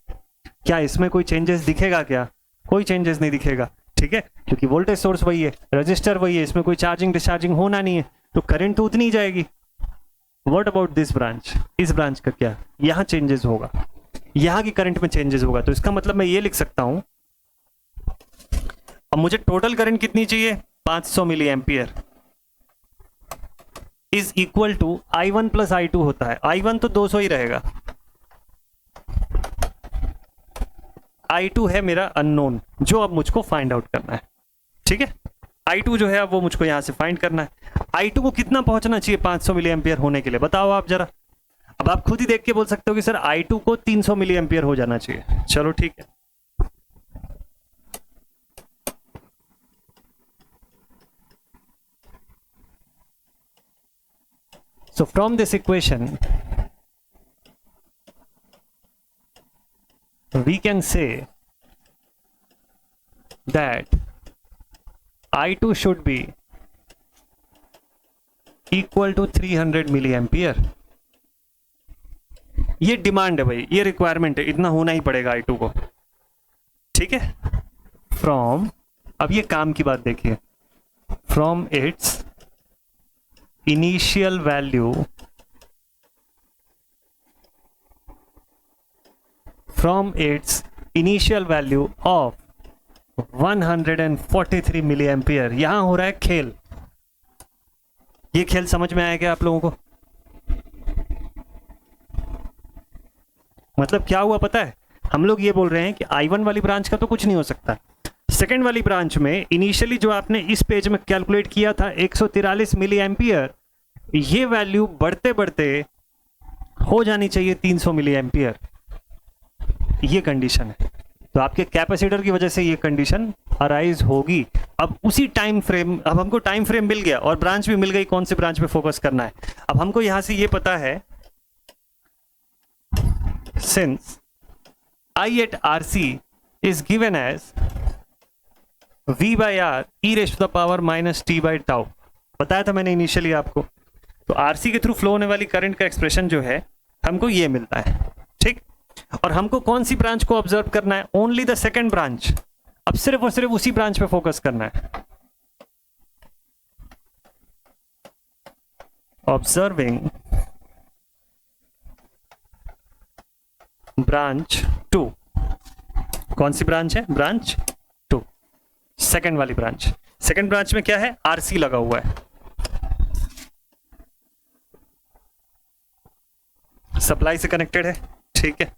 क्या इसमें कोई चेंजेस दिखेगा? क्या कोई चेंजेस नहीं दिखेगा। ठीक है, क्योंकि वोल्टेज सोर्स वही है, रजिस्टर वही है, इसमें कोई चार्जिंग डिस्चार्जिंग होना नहीं है, तो करंट तो उतनी ही जाएगी। What about this branch? इस ब्रांच का क्या? यहाँ चेंजेस होगा, यहाँ की करंट में चेंजेस होगा। तो इसका मतलब मैं ये लिख सकता हूं, अब मुझे टोटल करंट कितनी चाहिए? 500 milli ampere is equal to I1 plus I2 होता है। I1 तो 200 ही रहेगा, I2 है मेरा अननोन जो अब मुझको फाइंड आउट करना है। ठीक है, I2 जो है अब वो मुझको यहां से फाइंड करना है। I2 को कितना पहुंचना चाहिए 500 मिली एम्पियर होने के लिए? बताओ आप जरा। अब आप खुद ही देख के बोल सकते हो कि सर I2 को 300 मिली एम्पियर हो जाना चाहिए। चलो ठीक है, so from this equation we can say that I2 should be equal to 300 milli ampere. ये डिमांड है भाई, ये रिक्वायरमेंट है, इतना होना ही पड़ेगा I2 को। ठीक है, फ्रॉम, अब ये काम की बात देखिए, from its initial value, from its initial value of 143 milli ampere. यहां हो रहा है खेल। ये खेल समझ में आया क्या आप लोगों को? मतलब क्या हुआ पता है? हम लोग ये बोल रहे हैं कि I1 वाली ब्रांच का तो कुछ नहीं हो सकता, सेकेंड वाली ब्रांच में इनिशियली जो आपने इस पेज में कैलकुलेट किया था 143 मिली एम्पियर, ये वैल्यू बढ़ते बढ़ते हो जानी चाहिए 300 मिली एम्पियर। ये कंडीशन है, तो आपके कैपेसिटर की वजह से ये कंडीशन अराइज होगी। अब उसी टाइम फ्रेम, अब हमको टाइम फ्रेम मिल गया और ब्रांच भी मिल गई, कौन सी ब्रांच पे फोकस करना है। अब हमको यहां से ये पता है, since I at RC is given as V by R e raised to the power minus t by tau, बताया था मैंने इनिशियली आपको। तो आरसी के थ्रू फ्लो होने वाली करंट का एक्सप्रेशन जो है हमको ये मिलता है। ठीक, और हमको कौन सी ब्रांच को ऑब्जर्व करना है? Only the second branch. अब सिर्फ और सिर्फ उसी ब्रांच पे फोकस करना है। Observing branch 2। कौन सी ब्रांच है? ब्रांच 2, सेकेंड वाली ब्रांच। सेकेंड ब्रांच में क्या है? आरसी लगा हुआ है, सप्लाई से कनेक्टेड है। ठीक है,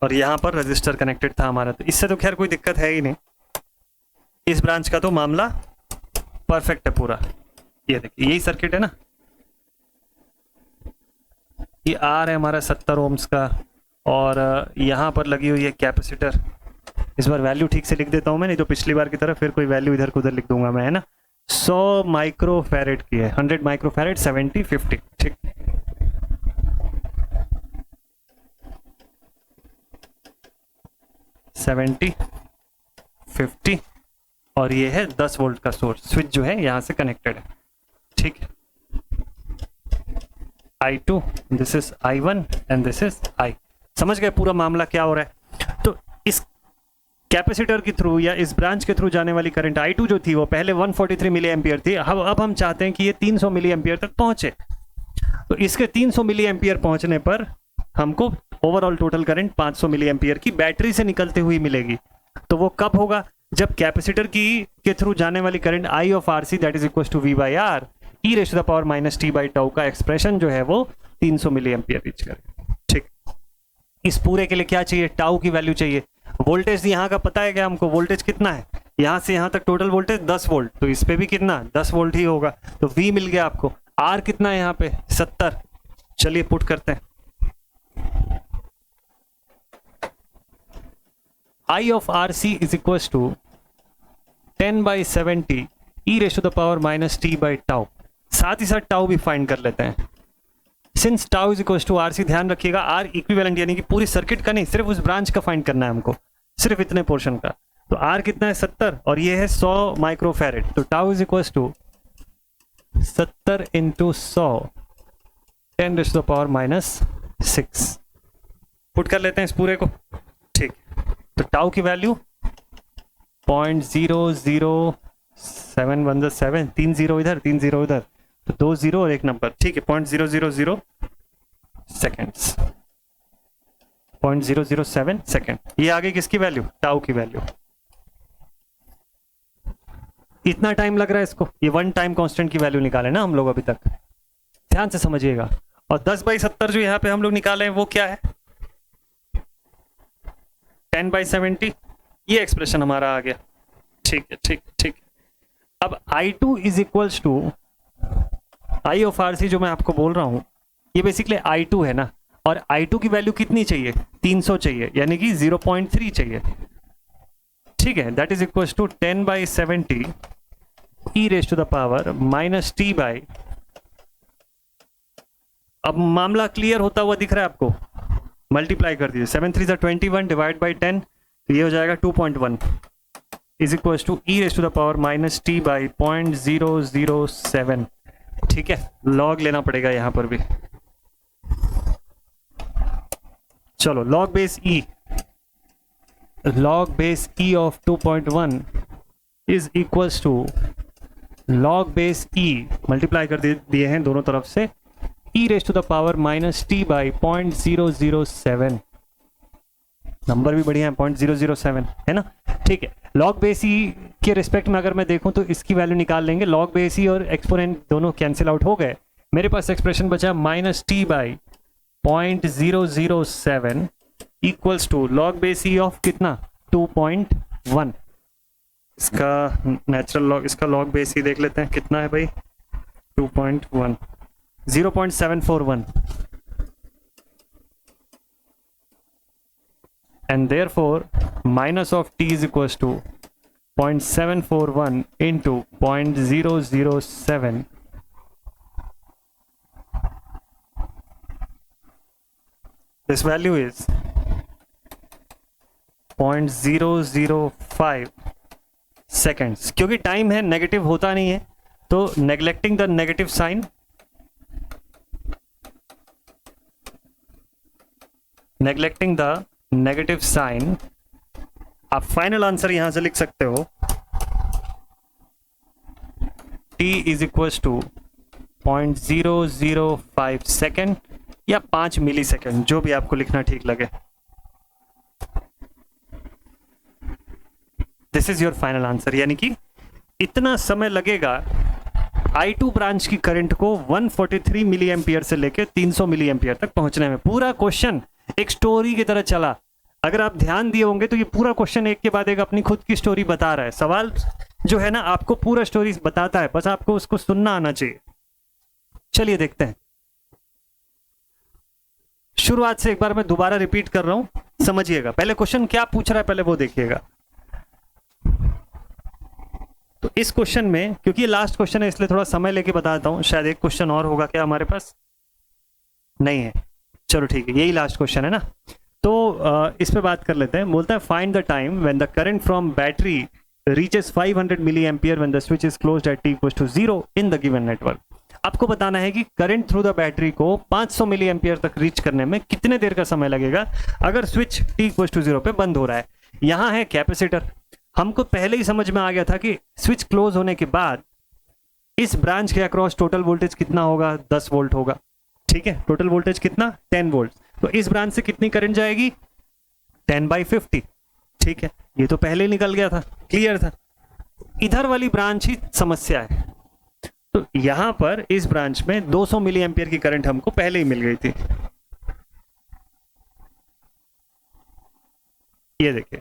और यहां पर रजिस्टर कनेक्टेड था हमारा, तो इससे तो खैर कोई दिक्कत है ही नहीं। इस ब्रांच का तो मामला परफेक्ट है पूरा। ये देखिए, यही सर्किट है ना, ये आर है हमारा 70 ओम्स का, और यहां पर लगी हुई है कैपेसिटर। इस बार वैल्यू ठीक से लिख देता हूं मैं, नहीं तो पिछली बार की तरह फिर कोई वैल्यू इधर को उधर लिख दूंगा मैं, है ना। 100 माइक्रोफैरेड की है, 100 माइक्रोफैरेड 70 50। ठीक, 70, 50 और ये है 10 वोल्ट का सोर्स। स्विच जो है यहाँ से कनेक्टेड है, ठीक है। I2, this is I1 and this is I। समझ गए पूरा मामला क्या हो रहा है? तो इस कैपेसिटर के थ्रू या इस ब्रांच के थ्रू जाने वाली करंट I2 जो थी वो पहले 143 मिली एम्पियर थी। अब हम चाहते हैं कि ये 300 मिली एम्पियर तक पहुंचे। तो इसके 300 मिली एम्पियर पहुंचने पर हमको overall total current 500 milli ampere की बैटरी से निकलते हुई मिलेगी। तो वो कब होगा? जब कैपेसिटर के थ्रू जाने वाली current I of RC that is equal to V by R e raise to the power minus t by tau का एक्सप्रेशन जो है वो 300 मिली एम्पियर रीच करे, ठीक। इस पूरे के लिए क्या चाहिए? टाउ की वैल्यू चाहिए। वोल्टेज यहाँ का पता है क्या हमको? वोल्टेज कितना है? यहाँ से यहाँ तक टोटल वोल्टेज 10 वोल्ट, तो इस पे भी कितना 10 वोल्ट ही होगा। तो V मिल गया आपको। R कितना है यहाँ पे? 70। चलिए पुट करते हैं। I of RC is equal to 10/70 e raise to the power minus t by tau. साथ ही साथ टाउ भी फाइंड कर लेते हैं। Since tau is equal to RC, ध्यान रखिएगा R इक्विवेलेंट यानी कि पूरी सर्किट का नहीं, सिर्फ उस ब्रांच का फाइंड करना है हमको, सिर्फ इतने पोर्शन का। तो R कितना है? 70 और ये है 100 माइक्रोफैरेड। तो tau is equal to 70 into 100 10 raise to the power minus 6। Put कर लेते हैं इस पूरे को, ठीक। तो टाउ की वैल्यू 0.0071 3 0 इधर 3 0 इधर, तो 2 0 और एक नंबर, ठीक है। 0.000 सेकेंड्स, 0.007 सेकेंड। ये आगे किसकी वैल्यू? टाउ की वैल्यू। इतना टाइम लग रहा है इसको, ये 1 टाइम कांस्टेंट की वैल्यू निकाले ना हम लोग अभी तक, ध्यान से समझिएगा। और 10/70 जो यहाँ पे हम लोग निकाले हैं वो क्या है? 10/70। ये एक्सप्रेशन हमारा आ गया, ठीक है, ठीक ठीक। अब I2 is equals to I of RC जो मैं आपको बोल रहा हूं, ये बेसिकली I2 है ना, और I2 की वैल्यू कितनी चाहिए? 300 चाहिए, यानी कि 0.3 चाहिए, ठीक है। That is equals to 10/70 e raise to the power minus t by. अब मामला क्लियर होता हुआ दिख रहा है आपको? मल्टीप्लाई कर दीजिए, 7 3 21 डिवाइड बाई 10, तो ये हो जाएगा 2.1 is equal to e raise to the power minus t by 0.007, ठीक है। लॉग लेना पड़ेगा यहां पर भी। चलो log base e of 2.1 is equals to log base e, multiply कर दिए हैं दोनों तरफ से, e raise to the power minus t by 0.007। Number भी बढ़िया है, 0.007 है ना, ठीक है। लॉग बेस ई के रिस्पेक्ट में अगर मैं देखूं तो इसकी वैल्यू निकाल लेंगे। लॉग बेस ई और एक्सपोनेंट दोनों कैंसिल आउट हो गए। मेरे पास एक्सप्रेशन बचा minus t by 0.007 equals to log base e of कितना? 2.1। इसका नेचुरल लॉग, इसका लॉग बेस ई देख लेते हैं कितना है भाई? 2.1, 0.741, and therefore minus of t is equals to 0.741 into 0.007. This value is 0.005 seconds। क्योंकि टाइम है, नेगेटिव होता नहीं है, तो neglecting the negative sign, neglecting the negative sign, आप फाइनल आंसर यहां से लिख सकते हो t is equal to 0.005 second या 5 मिली सेकेंड, जो भी आपको लिखना ठीक लगे। This is your final answer, यानी कि इतना समय लगेगा I2 ब्रांच की करंट को 143 मिली एम्पियर से लेकर 300 मिली एम्पियर तक पहुंचने में। पूरा क्वेश्चन एक स्टोरी की तरह चला। अगर आप ध्यान दिए होंगे तो ये पूरा क्वेश्चन एक के बाद एक अपनी खुद की स्टोरी बता रहा है। सवाल जो है ना आपको पूरा स्टोरी बताता है, बस आपको उसको सुनना आना चाहिए। चलिए देखते हैं। शुरुआत से एक बार मैं दोबारा रिपीट कर रहा हूं, समझिएगा। पहले क्वेश्चन क्या पूछ रहा है पहले वो देखिएगा। तो इस क्वेश्चन में, क्योंकि ये लास्ट क्वेश्चन है इसलिए थोड़ा समय लेके बताता हूं, शायद एक क्वेश्चन और होगा क्या हमारे पास? नहीं है, चलो ठीक है, यही लास्ट क्वेश्चन है ना। तो इस पे बात कर लेते हैं। बोलता है find the time when the current from battery reaches 500 milli ampere when the switch is closed at t = 0 in the given network. आपको बताना है कि करंट थ्रू द बैटरी को 500 मिली एम्पियर तक रीच करने में कितने देर का समय लगेगा अगर स्विच t = 0 पे बंद हो रहा है। यहाँ है कैपेसिटर। हमको पहले ही समझ में आ गया था कि स्विच क्लोज होने के बाद इस ब्रांच के अक्रॉस टोटल वोल्टेज कितना होगा, 10 वोल्ट होगा। ठीक है, टोटल वोल्टेज कितना, 10 वोल्ट। तो इस ब्रांच से कितनी करंट जाएगी, 10/50। ठीक है, ये तो पहले ही निकल गया था, क्लियर था। इधर वाली ब्रांच ही समस्या है। तो यहां पर इस ब्रांच में 200 मिली एम्पियर की करंट हमको पहले ही मिल गई थी। ये देखिए,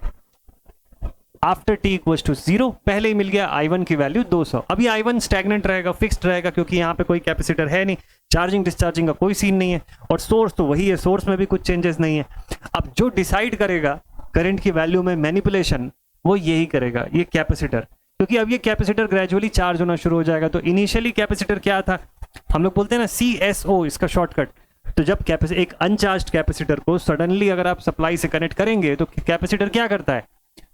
आफ्टर t = 0 पहले ही मिल गया I1 की वैल्यू 200। अभी I1 स्टैग्नेंट रहेगा, फिक्स्ड रहेगा, क्योंकि यहाँ पे कोई कैपेसिटर है नहीं, चार्जिंग डिस्चार्जिंग का कोई सीन नहीं है, और सोर्स तो वही है, सोर्स में भी कुछ चेंजेस नहीं है। अब जो डिसाइड करेगा करंट की वैल्यू में मैनिपुलेशन, वो यही करेगा, ये कैपेसिटर। क्योंकि अब ये कैपेसिटर ग्रेजुअली चार्ज होना शुरू हो जाएगा। तो इनिशियली कैपेसिटर क्या था, हम लोग बोलते हैं ना CSO, इसका शॉर्टकट। तो जब एक अनचार्ज कैपेसिटर को सडनली अगर आप सप्लाई से कनेक्ट करेंगे तो कैपेसिटर क्या करता है,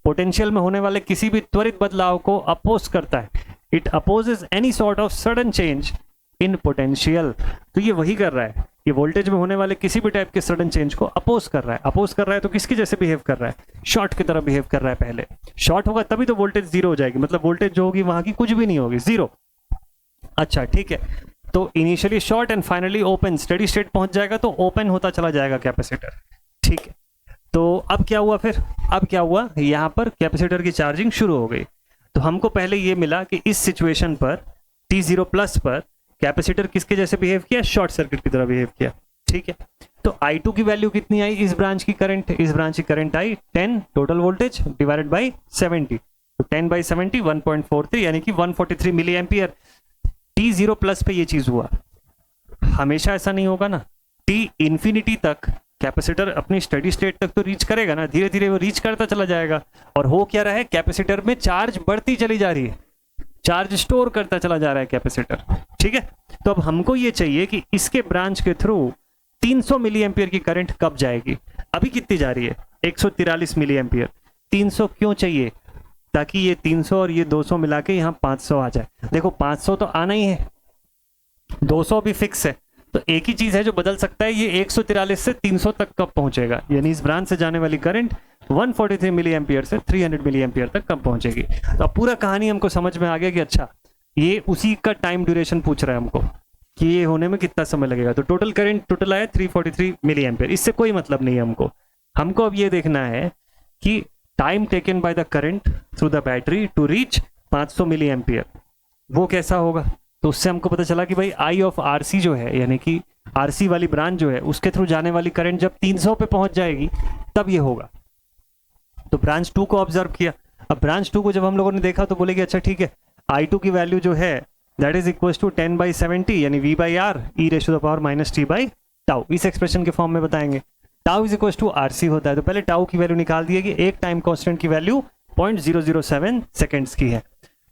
पोटेंशियल में होने वाले किसी भी त्वरित बदलाव को अपोज करता है। It opposes any sort of sudden change in potential. तो ये वही कर रहा है, ये वोल्टेज में होने वाले किसी भी टाइप के सडन चेंज को अपोज कर रहा है। अपोज कर रहा है तो किसके जैसे बिहेव कर रहा है, शॉर्ट की तरह बिहेव कर रहा है। पहले शॉर्ट होगा तभी तो वोल्टेज 0 हो जाएगी, मतलब वोल्टेज जो होगी वहां की कुछ भी नहीं होगी, 0। अच्छा ठीक है, तो initially short and finally open, steady state पहुंच जाएगा तो ओपन होता चला जाएगा कैपेसिटर। ठीक है, तो अब क्या हुआ फिर, अब क्या हुआ, यहाँ पर कैपेसिटर की चार्जिंग शुरू हो गई। तो हमको पहले ये मिला कि इस सिचुएशन पर T0+ पर कैपेसिटर किसके जैसे बिहेव किया, शॉर्ट सर्किट की तरह बिहेव किया। ठीक है, तो I2 की वैल्यू कितनी आई, इस ब्रांच की करंट, इस ब्रांच की current I 10 total voltage divided by 70। तो 10/70 1.43 यानी कि 143 मिली एम्पियर। T0+ पे ये चीज हुआ। हमेशा ऐसा नहीं होगा ना, T इंफिनिटी तक कैपेसिटर अपनी स्टेडी स्टेट तक तो रीच करेगा ना, धीरे धीरे वो रीच करता चला जाएगा। और हो क्या रहा है, कैपेसिटर में चार्ज बढ़ती चली जा रही है, चार्ज स्टोर करता चला जा रहा है कैपेसिटर। ठीक है, तो अब हमको ये चाहिए कि इसके ब्रांच के थ्रू 300 मिली एम्पियर की करंट कब जाएगी। अभी कितनी जा रही है, 143 मिली एम्पियर। 300 क्यों चाहिए, ताकि ये 300 और ये 200 मिला के यहाँ 500 आ जाए। देखो 500 तो आना ही है, 200 भी फिक्स है। तो एक ही चीज है जो बदल सकता है, ये 143 से 300 तक कब पहुंचेगा, यानी इस ब्रांच से जाने वाली करंट 143 मिली एम्पियर से 300 मिली एम्पियर तक कब पहुंचेगी। तो अब पूरा कहानी हमको समझ में आ गया कि अच्छा ये उसी का टाइम ड्यूरेशन पूछ रहा है हमको कि ये होने में कितना समय लगेगा। तो टोटल करंट टोटल आया 343 मिली एम्पियर। इससे कोई मतलब नहीं है हमको अब ये देखना है कि time taken by the current through the battery to reach 500 milli ampere वो कैसा होगा। तो उससे हमको पता चला कि भाई I ऑफ RC जो है, यानी कि RC वाली ब्रांच जो है, उसके थ्रू जाने वाली करंट जब 300 पे पहुंच जाएगी तब ये होगा। तो ब्रांच 2 को ऑब्जर्व किया। अब ब्रांच 2 को जब हम लोगों ने देखा तो बोले कि अच्छा ठीक है, I2 की वैल्यू जो है दैट इज इक्वल टू 10/70 यानी V/R e⁻⁻t/τ। इस एक्सप्रेशन के फॉर्म में बताएंगे। Tau is equal to RC होता है, तो पहले टाउ की वैल्यू निकाल दिए कि एक टाइम कांस्टेंट की वैल्यू 0.007 सेकेंड्स की है,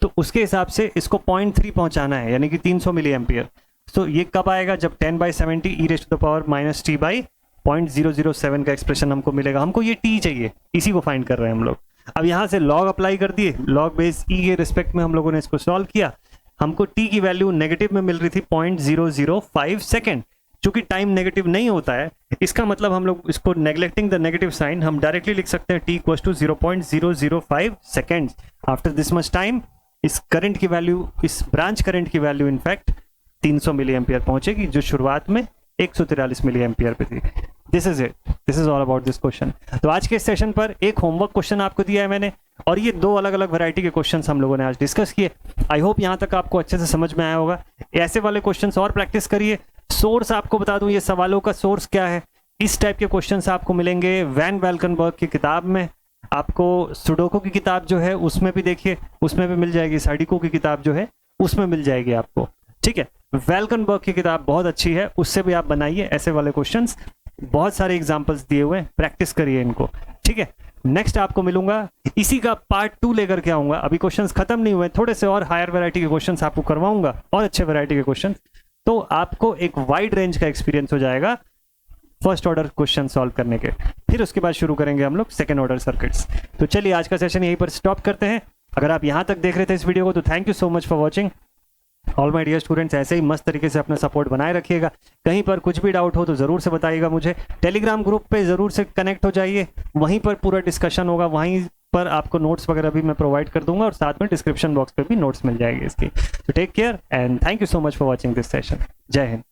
तो उसके हिसाब से इसको 0.3 पहुंचाना है, यानी कि 300 मिली एम्पियर। तो ये कब आएगा, जब 10/70 e⁻⁻t/0.007 का एक्सप्रेशन हमको मिलेगा। हमको ये t चाहिए, इसी को फाइंड कर रहे हैं हम लोग। अब यहाँ से लॉग अप्लाई कर दिए, लॉग बेस e के रिस्पेक्ट में हम लोगों ने इसको सॉल्व किया। हमको t की वैल्यू नेगेटिव में मिल रही थी 0.005 सेकेंड। चूंकि टाइम नेगेटिव नहीं होता है, इसका मतलब हम लोग इसको नेग्लेक्टिंग द नेगेटिव साइन हम डायरेक्टली लिख सकते हैं t = 0.005 seconds. After this much time इस करंट की वैल्यू, इस ब्रांच करंट की वैल्यू इनफैक्ट 300 मिली एम्पियर पहुंचेगी, जो शुरुआत में 143 मिली एम्पियर पे थी। This is it, this is all about this question. तो आज के सेशन पर एक होमवर्क क्वेश्चन आपको दिया है मैंने, और ये 2 अलग अलग वैरायटी के क्वेश्चंस हम लोगों ने आज डिस्कस किए। आई होप यहाँ तक आपको अच्छे से समझ में आया होगा। ऐसे वाले क्वेश्चंस और प्रैक्टिस करिए। सोर्स आपको बता दूं, ये सवालों का सोर्स क्या है, इस टाइप के क्वेश्चंस आपको मिलेंगे वैन वेल्कनबर्ग की किताब में। आपको सुडोको की किताब जो है उसमें भी देखिए, उसमें भी मिल जाएगी। साडिको की किताब जो है उसमें मिल जाएगी आपको। ठीक है, वेल्कनबर्ग की किताब बहुत अच्छी है, उससे भी आप बनाइए ऐसे वाले क्वेश्चंस। बहुत सारे एग्जांपल्स दिए हुए हैं, प्रैक्टिस करिए इनको। ठीक है, नेक्स्ट आपको मिलूंगा, इसी का पार्ट 2 लेकर के आऊंगा। अभी क्वेश्चंस खत्म नहीं हुए, थोड़े से और हायर वैरायटी के क्वेश्चंस आपको करवाऊंगा, और अच्छे वैरायटी के क्वेश्चंस, तो आपको एक वाइड रेंज का एक्सपीरियंस हो जाएगा फर्स्ट ऑर्डर क्वेश्चन सॉल्व करने के। फिर उसके बाद शुरू करेंगे हम लोग सेकेंड ऑर्डर सर्किट्स। तो चलिए आज का सेशन यहीं पर स्टॉप करते हैं। अगर आप यहाँ तक देख रहे थे इस वीडियो को तो thank you so much for watching. All my dear students, ऐसे ही मस्त तरीके से अपना सपोर्ट बनाए रखिएगा। कहीं पर कुछ भी डाउट हो तो ज़रूर से बताइएगा मुझे। टेलीग्राम ग्रुप पे ज़रूर से कनेक्ट हो जाइए, वहीं पर पूरा डिस्कशन होगा, वहीं पर आपको नोट्स वगैरह भी मैं प्रोवाइड कर दूंगा और साथ में डिस्क्रिप्शन बॉक्स पे भी नोट्स मिल जाएगी इसकी। तो take care and thank you so much for watching this session. जय हिंद।